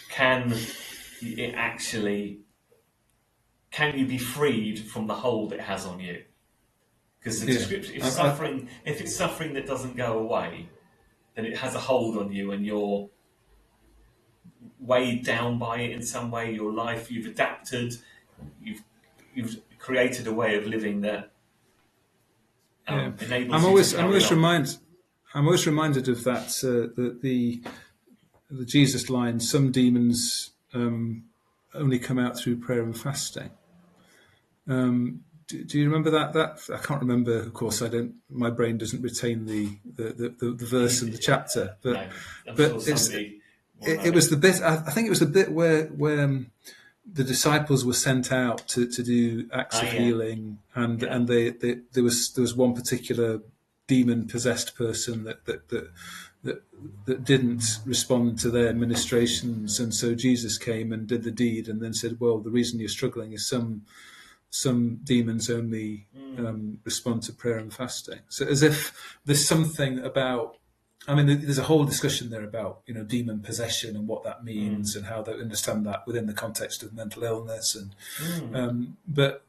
Speaker 2: Can you be freed from the hold it has on you? Because the description, if it's suffering that doesn't go away, then it has a hold on you, and you're weighed down by it in some way. Your life, you've adapted, you've created a way of living that enables
Speaker 1: I'm
Speaker 2: you
Speaker 1: always
Speaker 2: to carry on.
Speaker 1: I'm always reminded of that the Jesus line. Some demons only come out through prayer and fasting. Do you remember that? That I can't remember. Of course, I don't. My brain doesn't retain the verse and the chapter. But
Speaker 2: No,
Speaker 1: but
Speaker 2: sure
Speaker 1: it was the bit. I think it was the bit where the disciples were sent out to do acts of healing, and there was one particular demon possessed person that didn't respond to their ministrations, and so Jesus came and did the deed, and then said, "Well, the reason you're struggling is some demons only respond to prayer and fasting." So as if there's something about, I mean, there's a whole discussion there about, demon possession and what that means and how they understand that within the context of mental illness. And but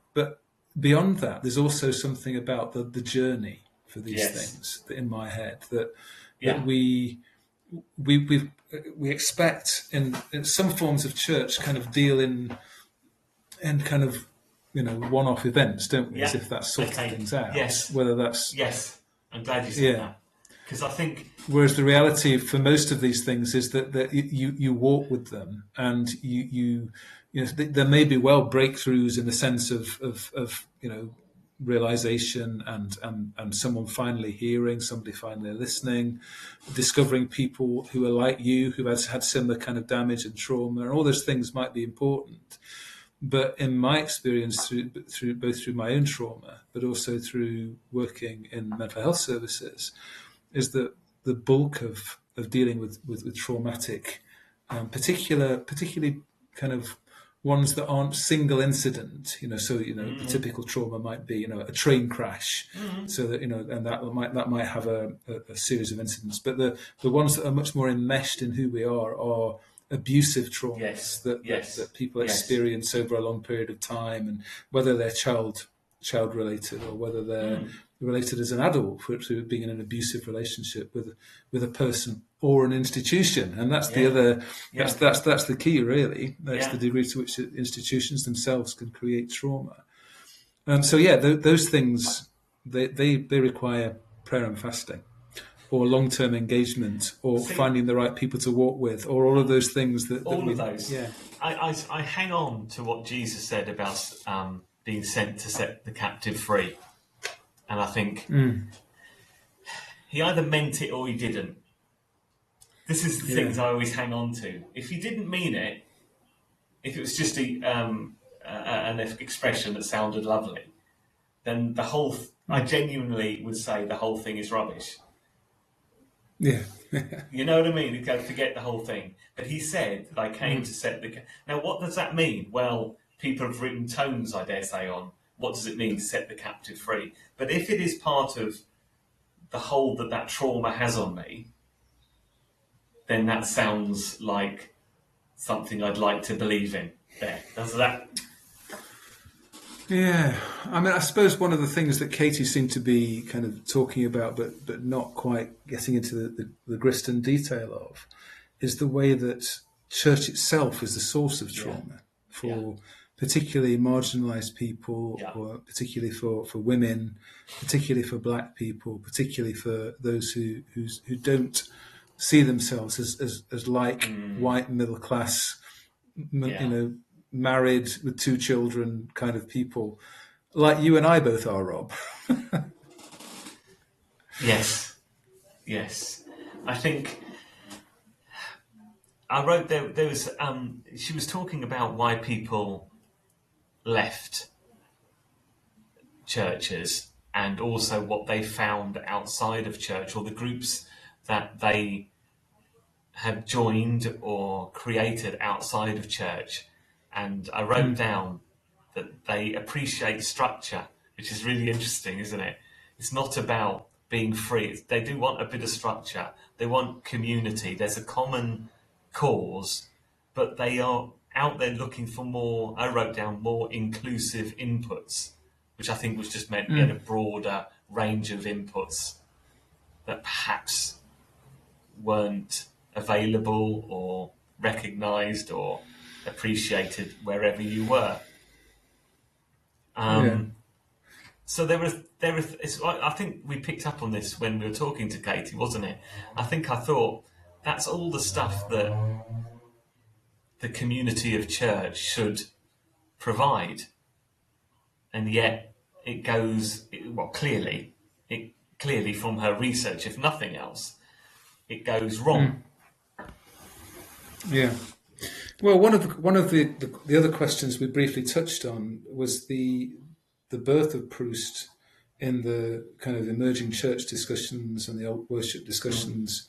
Speaker 1: beyond that, there's also something about the journey for these things that in my head that we expect in some forms of church kind of deal in kind of one-off events, don't we? As if that sorts things out.
Speaker 2: Yes.
Speaker 1: Whether that's
Speaker 2: I'm glad you said that, because I think.
Speaker 1: Whereas the reality for most of these things is that you walk with them, and you there may be breakthroughs in the sense of realization and someone finally hearing, somebody finally listening, discovering people who are like you, who have had similar kind of damage and trauma, and all those things might be important. But in my experience, through both my own trauma, but also through working in mental health services, is that the bulk of dealing with traumatic, particularly kind of ones that aren't single incident, the typical trauma might be, a train crash, so that, and that might have a series of incidents. But the ones that are much more enmeshed in who we are abusive traumas that people experience over a long period of time, and whether they're child related or whether they're related as an adult through being in an abusive relationship with a person or an institution. And that's the other that's the key, really. That's the degree to which institutions themselves can create trauma. Those things they require prayer and fasting, or long-term engagement, or finding the right people to walk with, or all of those things of those.
Speaker 2: Yeah. I hang on to what Jesus said about being sent to set the captive free. And I think he either meant it or he didn't. This is the things I always hang on to. If he didn't mean it, if it was just an expression that sounded lovely, then I genuinely would say the whole thing is rubbish.
Speaker 1: Yeah.
Speaker 2: You know what I mean? You go, forget the whole thing. But he said they came to set the. Now, what does that mean? Well, people have written tomes, I dare say, on what does it mean to set the captive free. But if it is part of the hold that that trauma has on me, then that sounds like something I'd like to believe in. There, does that?
Speaker 1: Yeah, I mean, I suppose one of the things that Katie seemed to be kind of talking about, but not quite getting into the grist and detail of, is the way that church itself is the source of trauma for particularly marginalised people, or particularly for women, particularly for black people, particularly for those who don't see themselves as like white middle class, married with 2 children kind of people, like you and I both are, Rob.
Speaker 2: Yes. I think I wrote there was she was talking about why people left churches and also what they found outside of church or the groups that they have joined or created outside of church. And I wrote down that they appreciate structure, which is really interesting, isn't it? It's not about being free. They do want a bit of structure. They want community. There's a common cause, but they are out there looking for more. I wrote down more inclusive inputs, which I think was just meant get a broader range of inputs that perhaps weren't available or recognised or appreciated wherever you were. So there was. I think we picked up on this when we were talking to Katie, wasn't it? I thought that's all the stuff that the community of church should provide, and yet it goes clearly from her research, if nothing else, it goes wrong.
Speaker 1: Yeah. Well, one of the other questions we briefly touched on was the birth of Proust in the kind of emerging church discussions and the old worship discussions.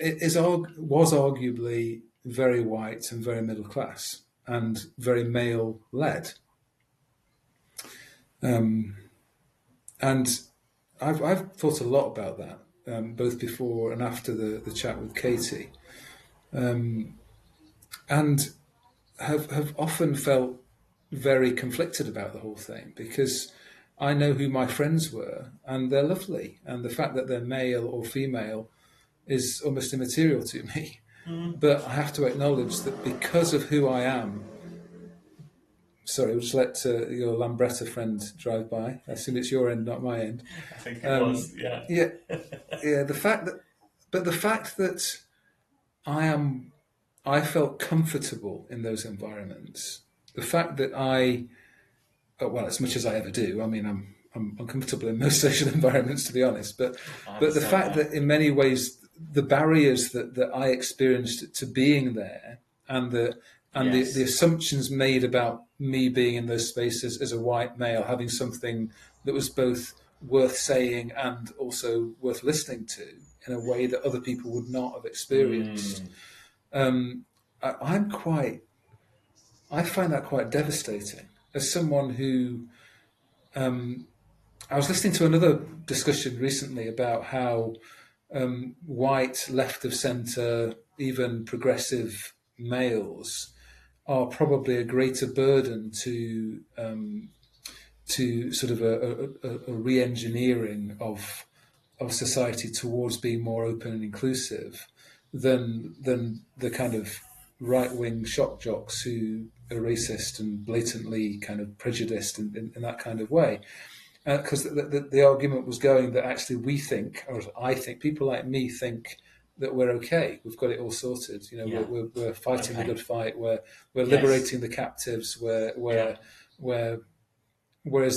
Speaker 1: It was arguably very white and very middle class and very male led. And I've thought a lot about that, both before and after the chat with Katie, and have often felt very conflicted about the whole thing, because I know who my friends were and they're lovely, and the fact that they're male or female is almost immaterial to me. But I have to acknowledge that because of who I am. Sorry, we'll just let your Lambretta friend drive by. I assume it's your end, not my end.
Speaker 2: I think it was, yeah.
Speaker 1: Yeah. The fact that I felt comfortable in those environments. The fact that as much as I ever do. I mean, I'm uncomfortable in most social environments, to be honest. But the fact that in many ways the barriers that I experienced to being there, and the assumptions made about me being in those spaces as a white male, having something that was both worth saying and also worth listening to in a way that other people would not have experienced. I find that quite devastating. As someone who, I was listening to another discussion recently about how white, left of centre, even progressive males are probably a greater burden to sort of a re-engineering of society towards being more open and inclusive than the kind of right-wing shock jocks who are racist and blatantly kind of prejudiced in that kind of way. Because the argument was going that actually we think, or I think, people like me think that we're okay. We've got it all sorted. We're fighting the good fight. We're liberating the captives. Whereas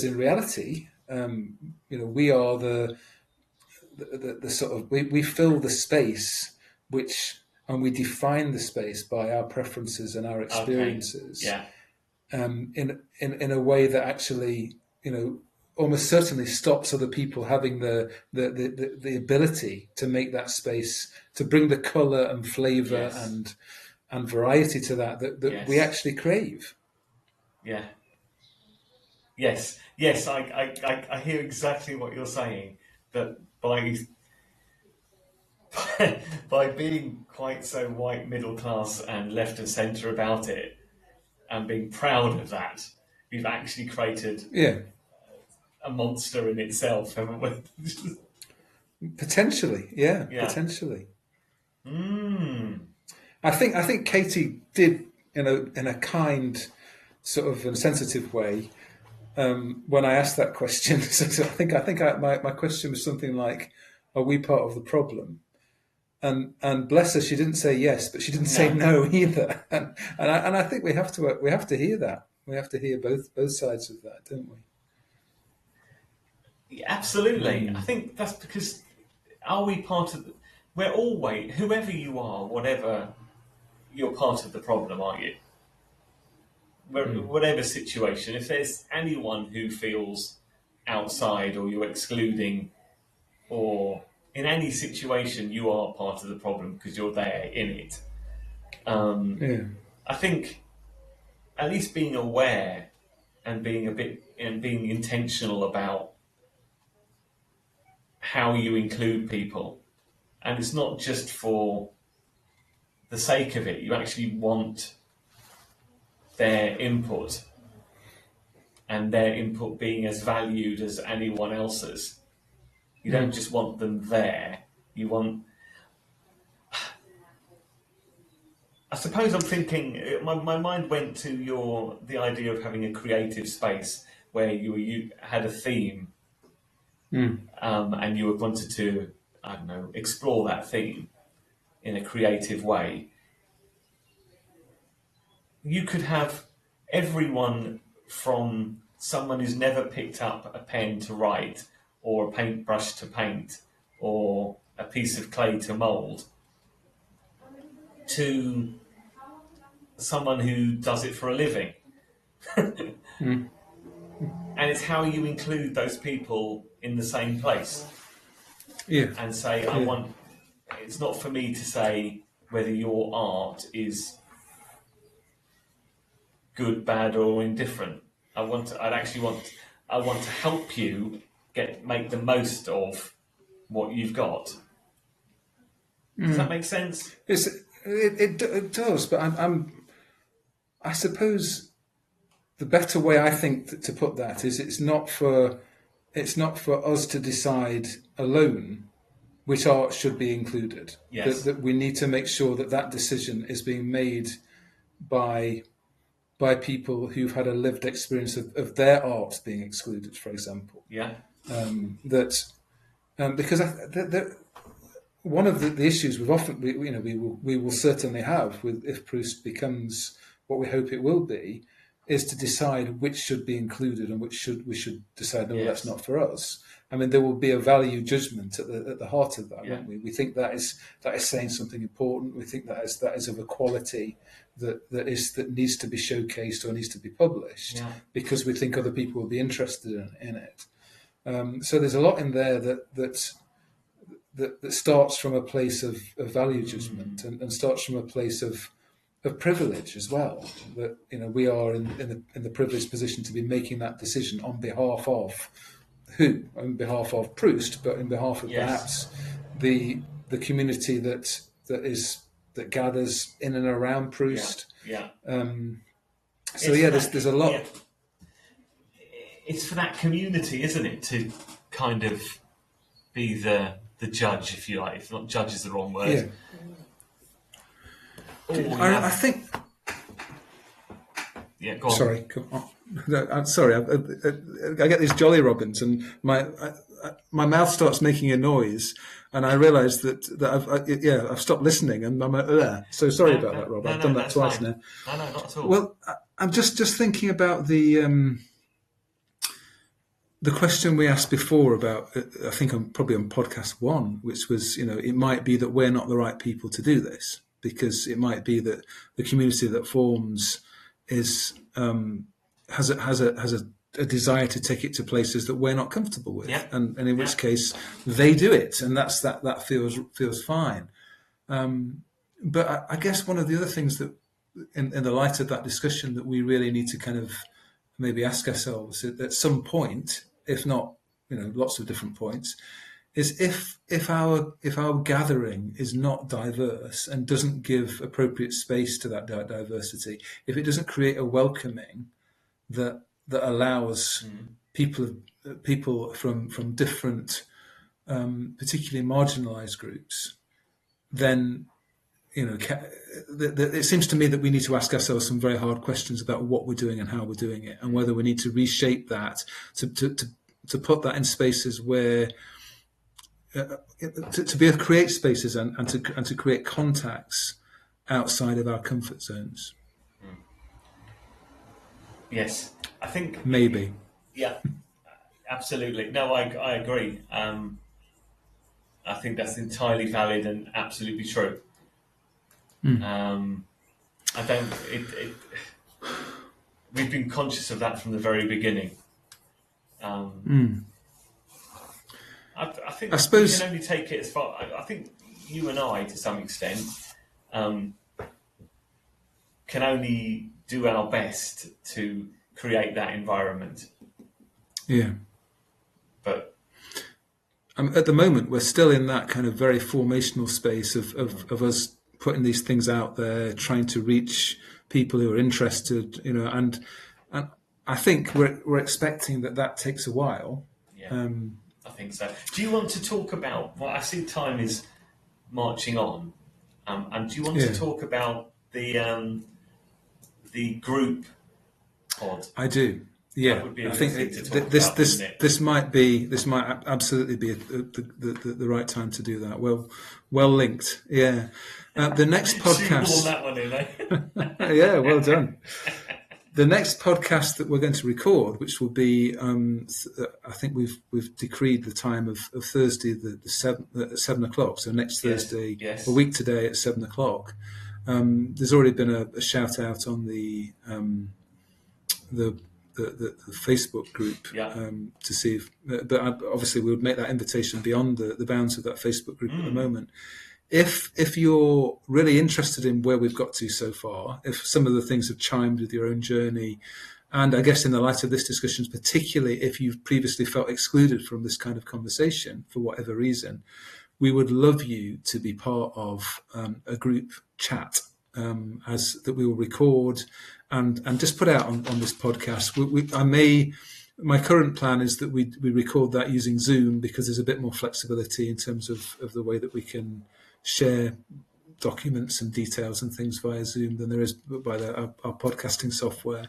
Speaker 1: in reality, we are the sort of we fill the space and we define the space by our preferences and our experiences.
Speaker 2: Okay. Yeah.
Speaker 1: In a way that actually almost certainly stops other people having the ability to make that space, to bring the colour and flavour
Speaker 2: Yes.
Speaker 1: and variety to that we
Speaker 2: Yes.
Speaker 1: actually crave.
Speaker 2: Yeah. Yes. Yes. I hear exactly what you're saying. That by being quite so white middle class and left of centre about it, and being proud of that, we've actually created
Speaker 1: Yeah,
Speaker 2: a monster in itself, haven't we?
Speaker 1: potentially. Yeah,
Speaker 2: Yeah.
Speaker 1: potentially.
Speaker 2: Mm.
Speaker 1: I think Katie did in a kind, sort of and sensitive way when I asked that question. So my question was something like, "Are we part of the problem?" And bless her, she didn't say yes, but she didn't say
Speaker 2: No.
Speaker 1: no either. And I think we have to hear that. We have to hear both sides of that, don't we?
Speaker 2: Yeah, absolutely. I
Speaker 1: Mm.
Speaker 2: think that's because are we part of? We're always whoever you are, whatever you're part of the problem, aren't you?
Speaker 1: Mm.
Speaker 2: Whatever situation, if there's anyone who feels outside or you're excluding, or in any situation you are part of the problem because you're there in it.
Speaker 1: Yeah.
Speaker 2: I think at least being aware and being intentional about how you include people, and it's not just for the sake of it. You actually want their input, and their input being as valued as anyone else's. You don't
Speaker 1: Mm.
Speaker 2: just want them there. You want. I suppose I'm thinking. My mind went to the idea of having a creative space where you had a theme,
Speaker 1: Mm.
Speaker 2: and you wanted to, I don't know, explore that theme in a creative way. You could have everyone from someone who's never picked up a pen to write, or a paintbrush to paint, or a piece of clay to mould, to someone who does it for a living.
Speaker 1: Mm.
Speaker 2: And it's how you include those people in the same place
Speaker 1: Yeah.
Speaker 2: and say,
Speaker 1: Yeah.
Speaker 2: it's not for me to say whether your art is good, bad, or indifferent. I want to help you make the most of what you've got. Does that make sense?
Speaker 1: It does, but I suppose the better way I think to put that is it's not for us to decide alone which art should be included. That
Speaker 2: Yes.
Speaker 1: that we need to make sure that decision is being made by people who've had a lived experience of their art being excluded, for example.
Speaker 2: Yeah.
Speaker 1: That because one of the issues we will certainly have with if Proust becomes what we hope it will be, is to decide which should be included and which we should decide no, that's
Speaker 2: Yes.
Speaker 1: not for us. I mean, there will be a value judgment at the heart of that,
Speaker 2: Yeah.
Speaker 1: won't we? We think that is saying something important. We think that is of a quality that needs to be showcased or needs to be published,
Speaker 2: Yeah.
Speaker 1: because we think other people will be interested in it. So there's a lot in there that starts from a place of value judgment and starts from a place of privilege as well. That we are in the privileged position to be making that decision on behalf of who? On behalf of Proust, but in behalf of
Speaker 2: Yes.
Speaker 1: perhaps the community that gathers in and around Proust.
Speaker 2: Yeah.
Speaker 1: So there's a lot.
Speaker 2: Yeah. It's for that community, isn't it, to kind of be the judge, if you like. If not, judge is the wrong word.
Speaker 1: Yeah. I think.
Speaker 2: Yeah, go on.
Speaker 1: Sorry, come on. No, I'm sorry. I get these Jolly Robins, and my mouth starts making a noise, and I realise that I've stopped listening, and I'm there. So sorry about that, Rob. I've done that twice
Speaker 2: fine.
Speaker 1: now.
Speaker 2: No, not at all.
Speaker 1: Well, I'm just thinking about the question we asked before about. I think I'm probably on podcast 1, which was it might be that we're not the right people to do this, because it might be that the community that forms is has a a desire to take it to places that we're not comfortable with,
Speaker 2: Yeah.
Speaker 1: and in which case they do it, and that feels fine. But I guess one of the other things that, in the light of that discussion, that we really need to kind of maybe ask ourselves at some point, if not, lots of different points, is if our gathering is not diverse and doesn't give appropriate space to that diversity, if it doesn't create a welcoming that allows people from different, particularly marginalised groups, then it seems to me that we need to ask ourselves some very hard questions about what we're doing and how we're doing it, and whether we need to reshape that to put that in spaces where to be able to create spaces and to create contacts outside of our comfort zones.
Speaker 2: Yes, I think
Speaker 1: maybe.
Speaker 2: Yeah, absolutely. No, I agree. I think that's entirely valid and absolutely true. I don't. We've been conscious of that from the very beginning. I think
Speaker 1: I suppose
Speaker 2: we can only take it as far. I think you and I, to some extent, can only do our best to create that environment.
Speaker 1: Yeah.
Speaker 2: But
Speaker 1: at the moment, we're still in that kind of very formational space of us putting these things out there, trying to reach people who are interested, and I think we're expecting that takes a while.
Speaker 2: Yeah, I think so. Do you want to talk about? Well, I see time is marching on, and do you want to talk about the group pod?
Speaker 1: I do. Yeah, I think this might absolutely be the right time to do that. Well linked. Yeah. The next podcast.
Speaker 2: That one in, eh?
Speaker 1: Yeah, well done. The next podcast that we're going to record, which will be, I think we've decreed the time of Thursday, the 7:00. So next Thursday, a week today at 7:00. There's already been a shout out on the Facebook group to see if, but obviously we would make that invitation beyond the bounds of that Facebook group at the moment. If you're really interested in where we've got to so far, if some of the things have chimed with your own journey, and I guess in the light of this discussion, particularly if you've previously felt excluded from this kind of conversation for whatever reason, we would love you to be part of a group chat that we will record and just put out on this podcast. My current plan is that we record that using Zoom, because there's a bit more flexibility in terms of the way that we can share documents and details and things via Zoom than there is by our podcasting software.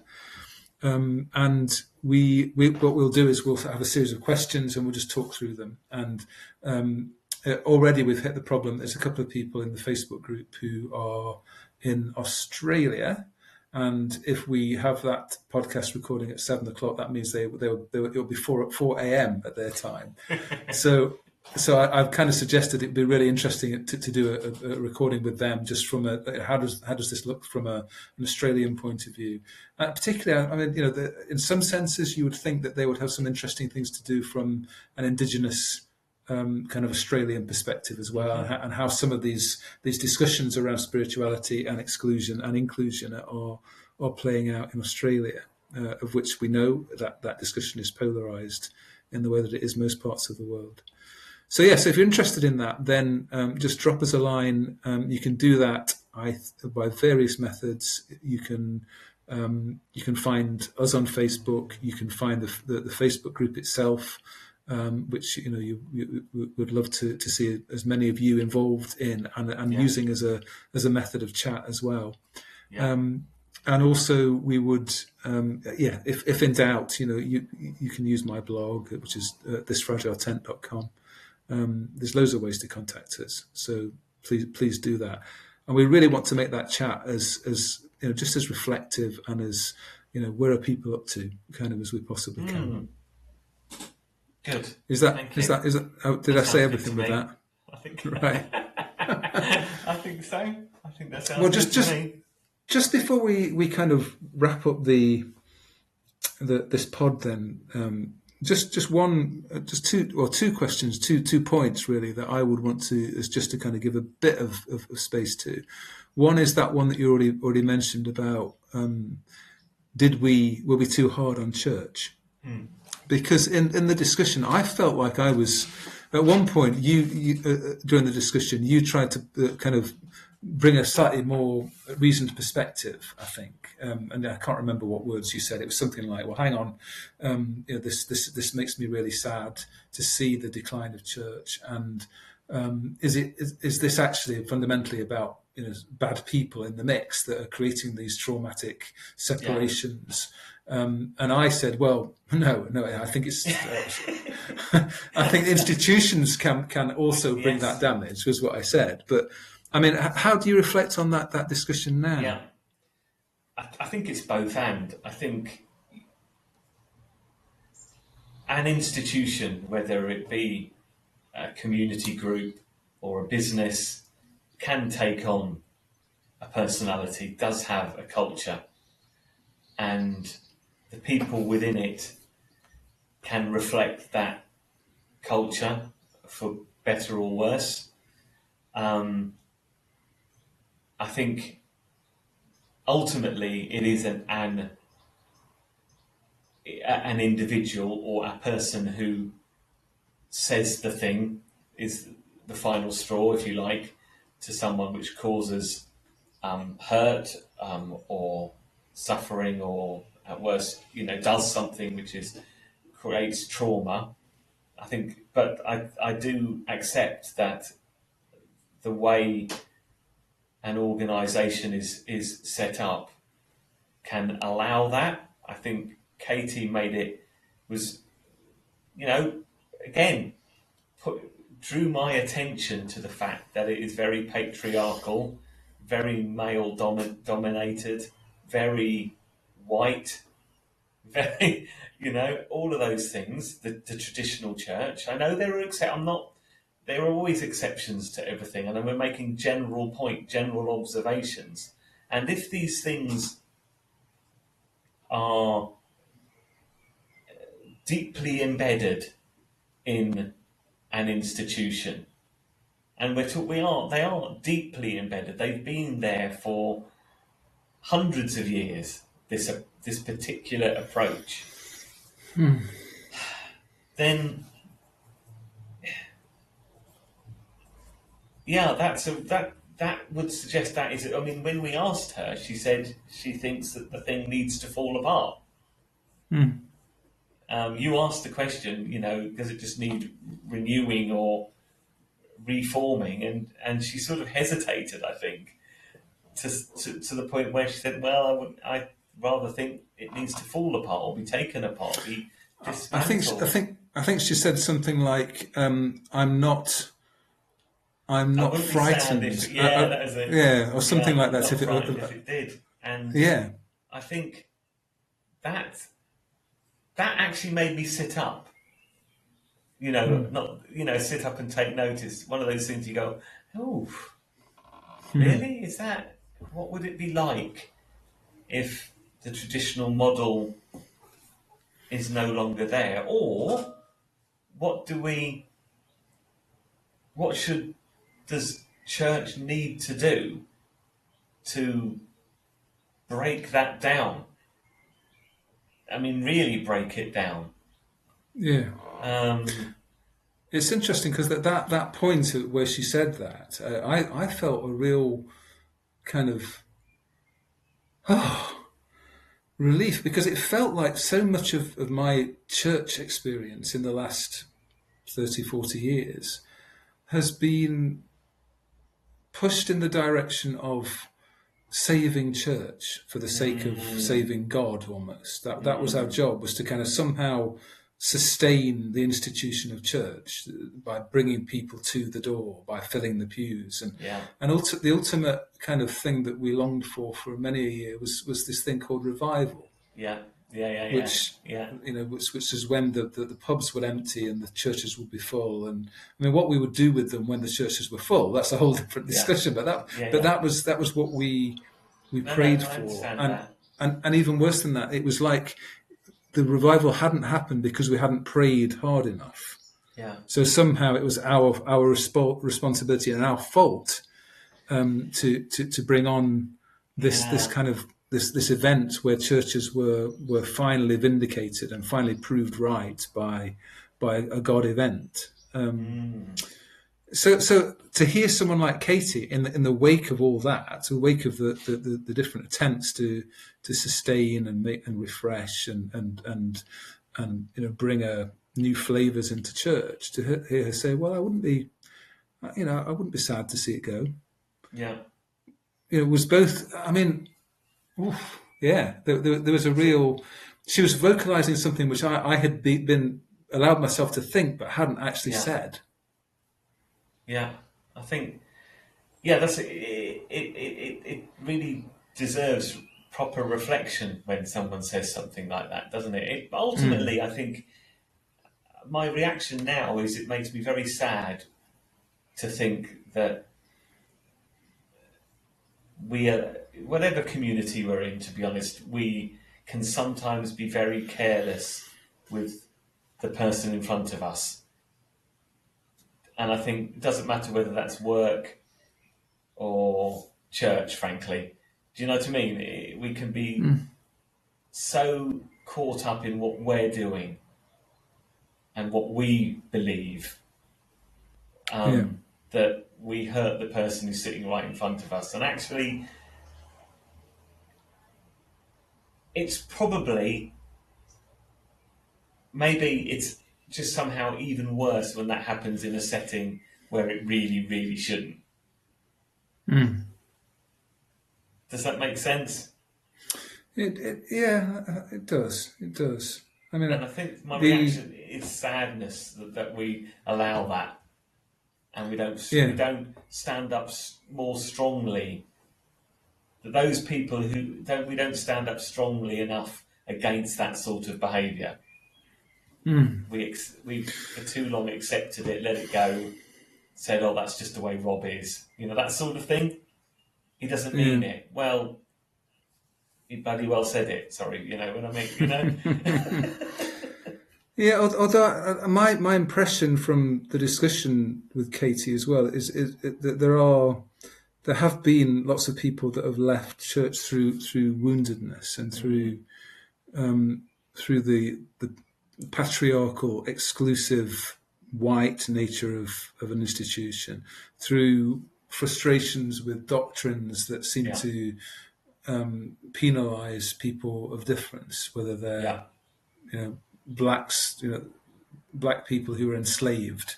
Speaker 1: And what we'll do is we'll have a series of questions and we'll just talk through them. And already we've hit the problem. There's a couple of people in the Facebook group who are in Australia, and if we have that podcast recording at 7:00, that means it'll be 4 a.m. at their time. So I've kind of suggested it'd be really interesting to do a recording with them, just from how does this look from an Australian point of view. Particularly, I mean, in some senses, you would think that they would have some interesting things to do from an Indigenous kind of Australian perspective as well, and how some of these discussions around spirituality and exclusion and inclusion are playing out in Australia, of which we know that discussion is polarised in the way that it is most parts of the world. So so if you're interested in that, then just drop us a line. You can do that by various methods. You can find us on Facebook. You can find the Facebook group itself, which you would love to see as many of you involved in and using as a method of chat as well. Yeah. And also we would, if in doubt, you can use my blog, which is thisfragiletent.com. There's loads of ways to contact us, so please do that. And we really want to make that chat as just as reflective and as where are people up to, kind of as we possibly can.
Speaker 2: Good.
Speaker 1: Is that did I say everything with that?
Speaker 2: I think
Speaker 1: right.
Speaker 2: I think so. I think that sounds good to me.
Speaker 1: Just before we kind of wrap up the this pod then. Just two questions, two points really that I would want to is just to kind of give a bit of space to. One is that one that you already mentioned about were we too hard on church? Because in the discussion, I felt like I was at one point. You during the discussion, you tried to kind of bring a slightly more reasoned perspective, I think, and I can't remember what words you said. It was something like, "Well, hang on, this makes me really sad to see the decline of church, and is this actually fundamentally about bad people in the mix that are creating these traumatic separations?" And I said, "Well, no. I think it's. I think institutions can also bring that damage," was what I said, but. I mean, how do you reflect on that discussion now?
Speaker 2: Yeah, I think it's both and. I think an institution, whether it be a community group or a business, can take on a personality, does have a culture, and the people within it can reflect that culture for better or worse. I think ultimately it is an individual or a person who says the thing is the final straw, if you like, to someone, which causes hurt or suffering, or at worst, does something which creates trauma. I think, but I do accept that the way an organisation is set up can allow that. I think Katie drew my attention to the fact that it is very patriarchal, very male dominated, very white, very, all of those things, the traditional church. I know there are always exceptions to everything, and we're making general observations. And if these things are deeply embedded in an institution, and they are deeply embedded. They've been there for hundreds of years. This particular approach, then. Yeah, that would suggest that is. I mean, when we asked her, she said she thinks that the thing needs to fall apart. You asked the question, does it just need renewing or reforming? And she sort of hesitated, I think, to the point where she said, "Well, I'd rather think it needs to fall apart or be taken apart, be dismantled."
Speaker 1: I think she said something like, "I'm not frightened." Or something like that. If
Speaker 2: it did, and I think that actually made me sit up. Sit up and take notice. One of those things you go, "Oh, really? Is that what would it be like if the traditional model is no longer there, or does church need to do to break that down? I mean, really break it down."
Speaker 1: Yeah. It's interesting because that point where she said that, I felt a real kind of relief, because it felt like so much of my church experience in the last 30, 40 years has been pushed in the direction of saving church for the sake of saving God, almost. That was our job, was to kind of somehow sustain the institution of church by bringing people to the door, by filling the pews. The ultimate kind of thing that we longed for many a year was this thing called revival. Which is when the pubs would empty and the churches would be full. And I mean, what we would do with them when the churches were full, that's a whole different discussion. But that was what we prayed for. And even worse than that, it was like the revival hadn't happened because we hadn't prayed hard enough.
Speaker 2: Yeah.
Speaker 1: So somehow it was our responsibility and our fault to bring on this kind of this event where churches were finally vindicated and finally proved right by a God event. So to hear someone like Katie in the wake of all that, the wake of the different attempts to sustain and make and refresh and bring new flavors into church, to hear her say, "Well, I wouldn't be sad to see it go."
Speaker 2: Yeah.
Speaker 1: It was both. I mean, oof, yeah, there was a real. She was vocalizing something which I had been allowed myself to think, but hadn't actually said.
Speaker 2: Yeah, I think. Yeah, that's it. It really deserves proper reflection when someone says something like that, doesn't it? Ultimately, I think my reaction now is it makes me very sad to think that we are, whatever community we're in, to be honest, we can sometimes be very careless with the person in front of us. And I think it doesn't matter whether that's work or church, frankly. Do you know what I mean? We can be so caught up in what we're doing and what we believe that we hurt the person who's sitting right in front of us. And actually, it's probably, maybe it's just somehow even worse when that happens in a setting where it really, really shouldn't. Does that make sense?
Speaker 1: It does. It does. I mean,
Speaker 2: and I think my reaction is sadness that we allow that, and we don't stand up more strongly. That those people we don't stand up strongly enough against that sort of behaviour. We for too long accepted it, let it go, said, "Oh, that's just the way Rob is," that sort of thing. He doesn't mean it. Well, he bloody well said it. Sorry, what I mean.
Speaker 1: Yeah, although my impression from the discussion with Katie as well is that there have been lots of people that have left church through woundedness and through the patriarchal, exclusive, white nature of an institution, through frustrations with doctrines that seem to penalise people of difference, whether they're blacks, black people who were enslaved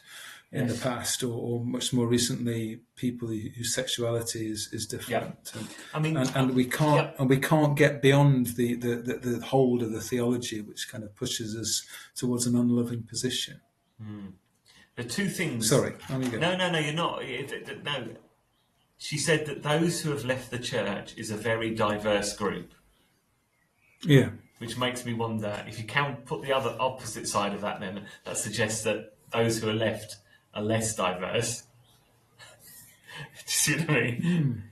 Speaker 1: in the past, or much more recently, people whose sexuality is different. And we can't get beyond the hold of the theology, which kind of pushes us towards an unloving position.
Speaker 2: The two things.
Speaker 1: Sorry, on you go.
Speaker 2: No, you're not. No, she said that those who have left the church is a very diverse group.
Speaker 1: Yeah.
Speaker 2: Which makes me wonder if you can put the other opposite side of that. Then that suggests that those who are left are less diverse. Do you see what I mean?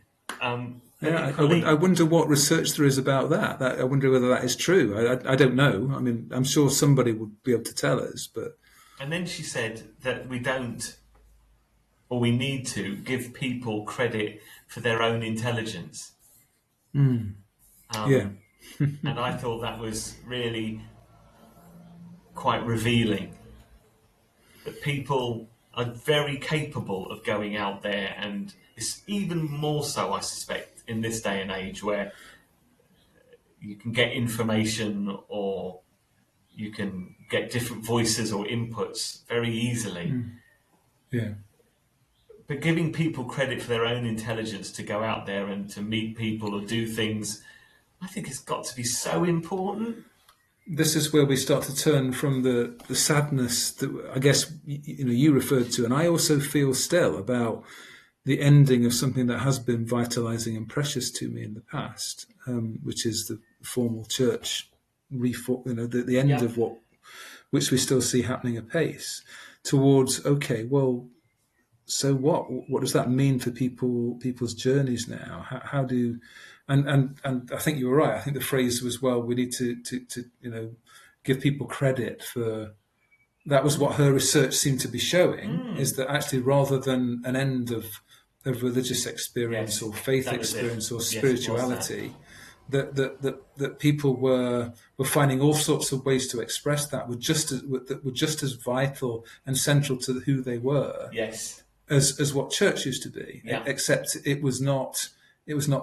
Speaker 1: I wonder what research there is about that. I wonder whether that is true. I don't know. I mean, I'm sure somebody would be able to tell us. But
Speaker 2: and then she said that we don't, or we need to, give people credit for their own intelligence.
Speaker 1: And
Speaker 2: I thought that was really quite revealing. That people are very capable of going out there, and it's even more so, I suspect, in this day and age where you can get information or you can get different voices or inputs very easily. But giving people credit for their own intelligence to go out there and to meet people or do things, I think it's got to be so important.
Speaker 1: This is where we start to turn from the sadness that I guess you referred to, and I also feel still, about the ending of something that has been vitalising and precious to me in the past, which is the formal church reform. The end of which we still see happening apace, towards so what? What does that mean for people's journeys now? How do and I think you were right. I think the phrase was, well, we need to give people credit for. That was what her research seemed to be showing, is that actually rather than an end of religious experience
Speaker 2: Yes,
Speaker 1: or faith
Speaker 2: that was it.
Speaker 1: experience or
Speaker 2: Yes, it was
Speaker 1: spirituality, that people were finding all sorts of ways to express that that were just as vital and central to who they were
Speaker 2: Yes.
Speaker 1: as what church used to be.
Speaker 2: Yeah.
Speaker 1: Except it was not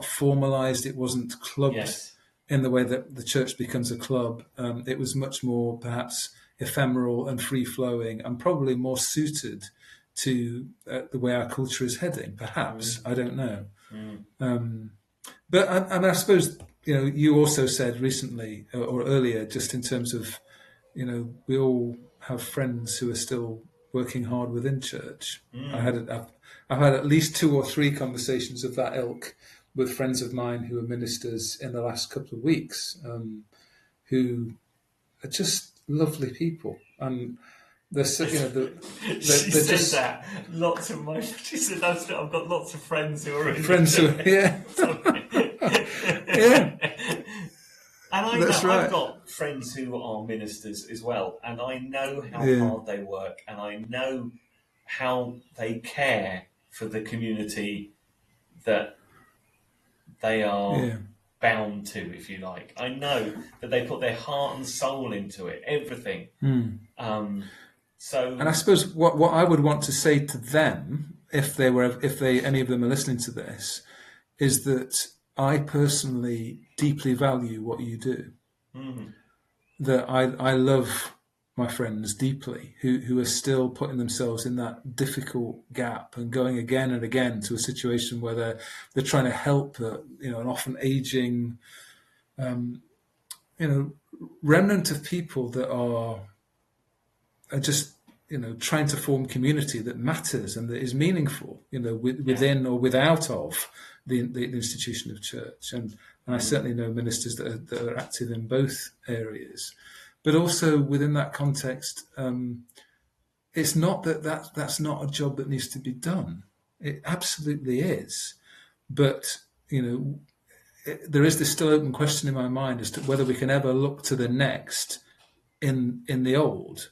Speaker 1: formalized. It wasn't clubbed
Speaker 2: Yes.
Speaker 1: in the way that the church becomes a club. It was much more perhaps ephemeral and free flowing, and probably more suited to the way our culture is heading. Perhaps I don't know. But I suppose you also said recently or earlier, just in terms of we all have friends who are still working hard within church. I've had at least 2 or 3 conversations of that ilk with friends of mine who are ministers in the last couple of weeks, who are just lovely people, and they're
Speaker 2: she said just, that lots of my. She said I've got lots of friends who are in
Speaker 1: friends who yeah. Yeah.
Speaker 2: And I
Speaker 1: That's
Speaker 2: know
Speaker 1: right.
Speaker 2: I've got friends who are ministers as well, and I know how hard they work, and I know how they care for the community that they are bound to, if you like. I know that they put their heart and soul into it, everything. And
Speaker 1: I suppose what I would want to say to them, if any of them are listening to this, is that I personally deeply value what you do. That I love my friends deeply who are still putting themselves in that difficult gap and going again and again to a situation where they're trying to help an often aging remnant of people that are just trying to form community that matters and that is meaningful, within or without of the institution of church. And I certainly know ministers that are active in both areas. But also within that context, it's not that's not a job that needs to be done. It absolutely is. But, there is this still open question in my mind as to whether we can ever look to the next in the old,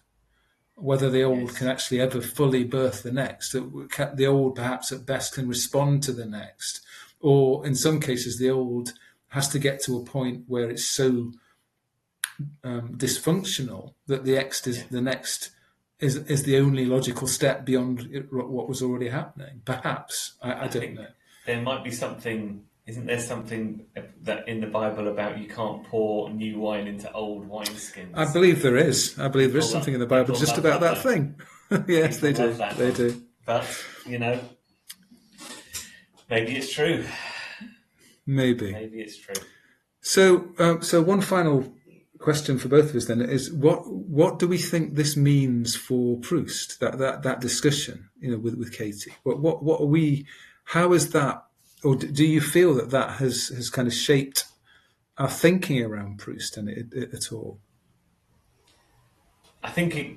Speaker 1: whether the old can actually ever fully birth the next. The old perhaps at best can respond to the next. Or in some cases, the old has to get to a point where it's so dysfunctional that the next is the only logical step beyond what was already happening. Perhaps I don't know.
Speaker 2: There might be something. Isn't there something that in the Bible about you can't pour new wine into old wineskins?
Speaker 1: I believe there is. I believe there is something in the Bible just about that thing. Yes, they do. They do.
Speaker 2: But maybe it's true.
Speaker 1: Maybe
Speaker 2: it's true.
Speaker 1: So one final question for both of us then is what do we think this means for Proust? That discussion, with Katie. What are we? How is that? Or do you feel that has kind of shaped our thinking around Proust and it at all?
Speaker 2: I think it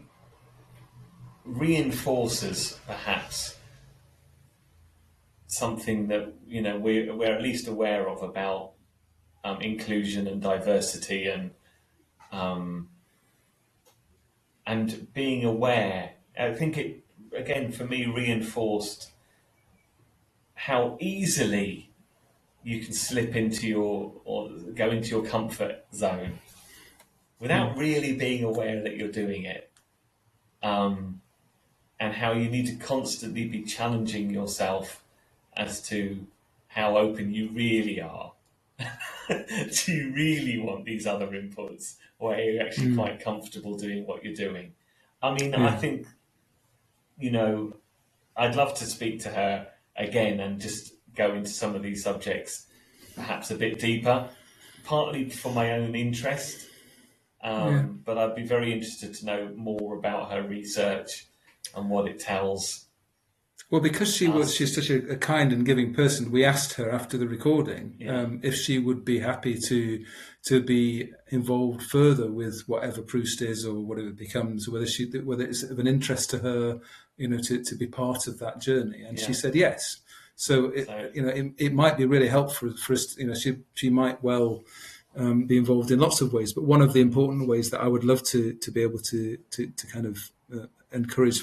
Speaker 2: reinforces perhaps something that we're at least aware of about inclusion and diversity and being aware. I think it again for me reinforced how easily you can slip into or go into your comfort zone without really being aware that you're doing it, and how you need to constantly be challenging yourself as to how open you really are. Do you really want these other inputs, or are you actually quite comfortable doing what you're doing? I mean, I think, I'd love to speak to her again and just go into some of these subjects perhaps a bit deeper, partly for my own interest, but I'd be very interested to know more about her research and what it tells.
Speaker 1: Well, because she's such a kind and giving person, we asked her after the recording if she would be happy to be involved further with whatever Proust is or whatever it becomes, whether it's of an interest to her, to be part of that journey. And she said yes. So it might be really helpful for us. She might well be involved in lots of ways. But one of the important ways that I would love to be able to kind of encourage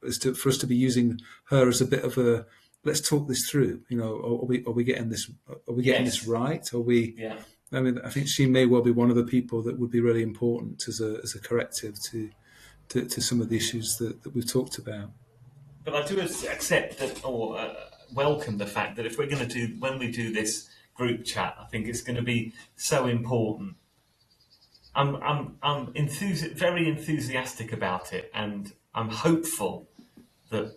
Speaker 1: is for us to be using her as a bit of a, let's talk this through. You know, are we getting this? Are we getting this right? Are we?
Speaker 2: Yeah.
Speaker 1: I mean, I think she may well be one of the people that would be really important as a corrective to some of the issues that we've talked about.
Speaker 2: But I do accept that, or welcome the fact that if we're going to when we do this group chat, I think it's going to be so important. I'm very enthusiastic about it, and I'm hopeful that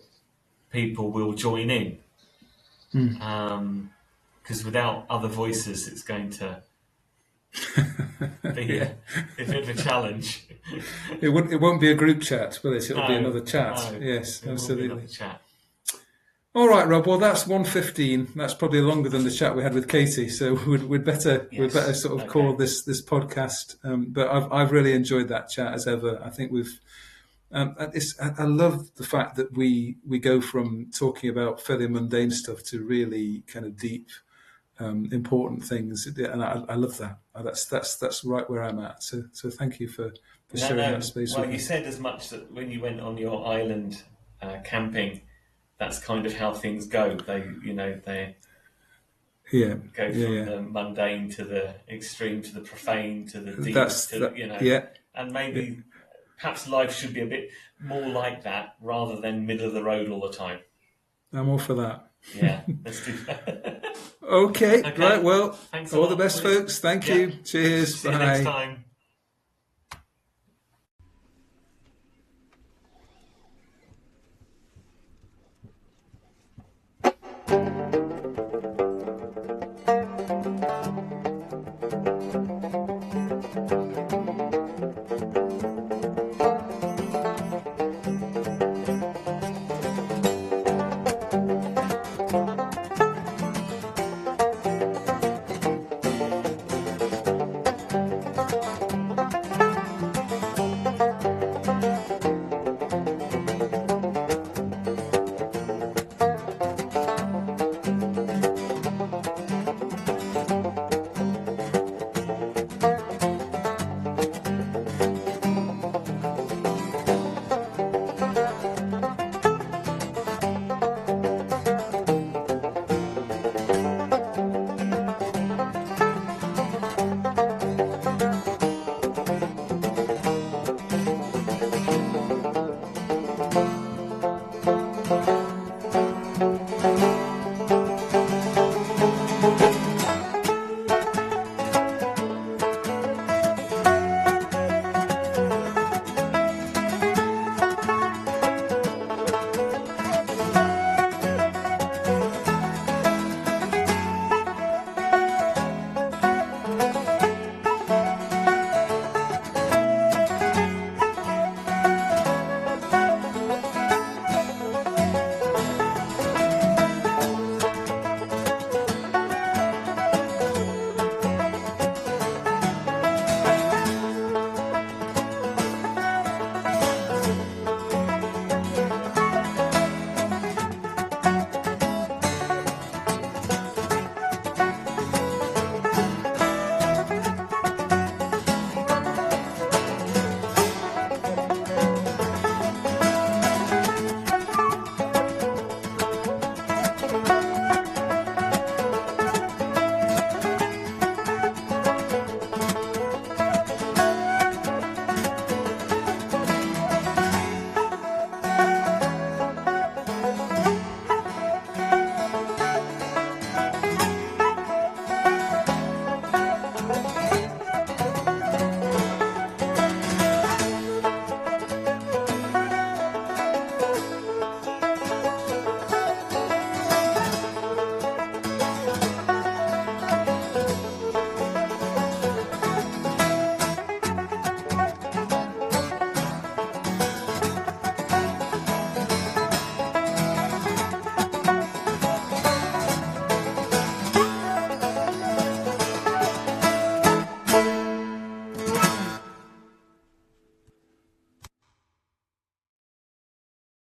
Speaker 2: people will join in. Because without other voices, it's going to be a bit of a challenge.
Speaker 1: It won't be a group chat, will it? It'll be another chat.
Speaker 2: No,
Speaker 1: yes, absolutely.
Speaker 2: Another chat.
Speaker 1: All right, Rob. Well, that's 1:15. That's probably longer than the chat we had with Katie. So we'd better sort of call this podcast. But I've really enjoyed that chat as ever. I think we've. I love the fact that we go from talking about fairly mundane stuff to really kind of deep, important things, and I love that. That's right where I'm at. So thank you for sharing that space.
Speaker 2: Well,
Speaker 1: with
Speaker 2: you
Speaker 1: me.
Speaker 2: said as much that when you went on your island camping, that's kind of how things go. They go from the mundane to the extreme to the profane to the deep. And maybe perhaps life should be a bit more like that rather than middle of the road all the time.
Speaker 1: I'm all for that.
Speaker 2: Yeah, let's do that.
Speaker 1: Okay, right. Well,
Speaker 2: thanks
Speaker 1: all the best, folks. Thank you. Cheers.
Speaker 2: See
Speaker 1: Bye.
Speaker 2: you next time.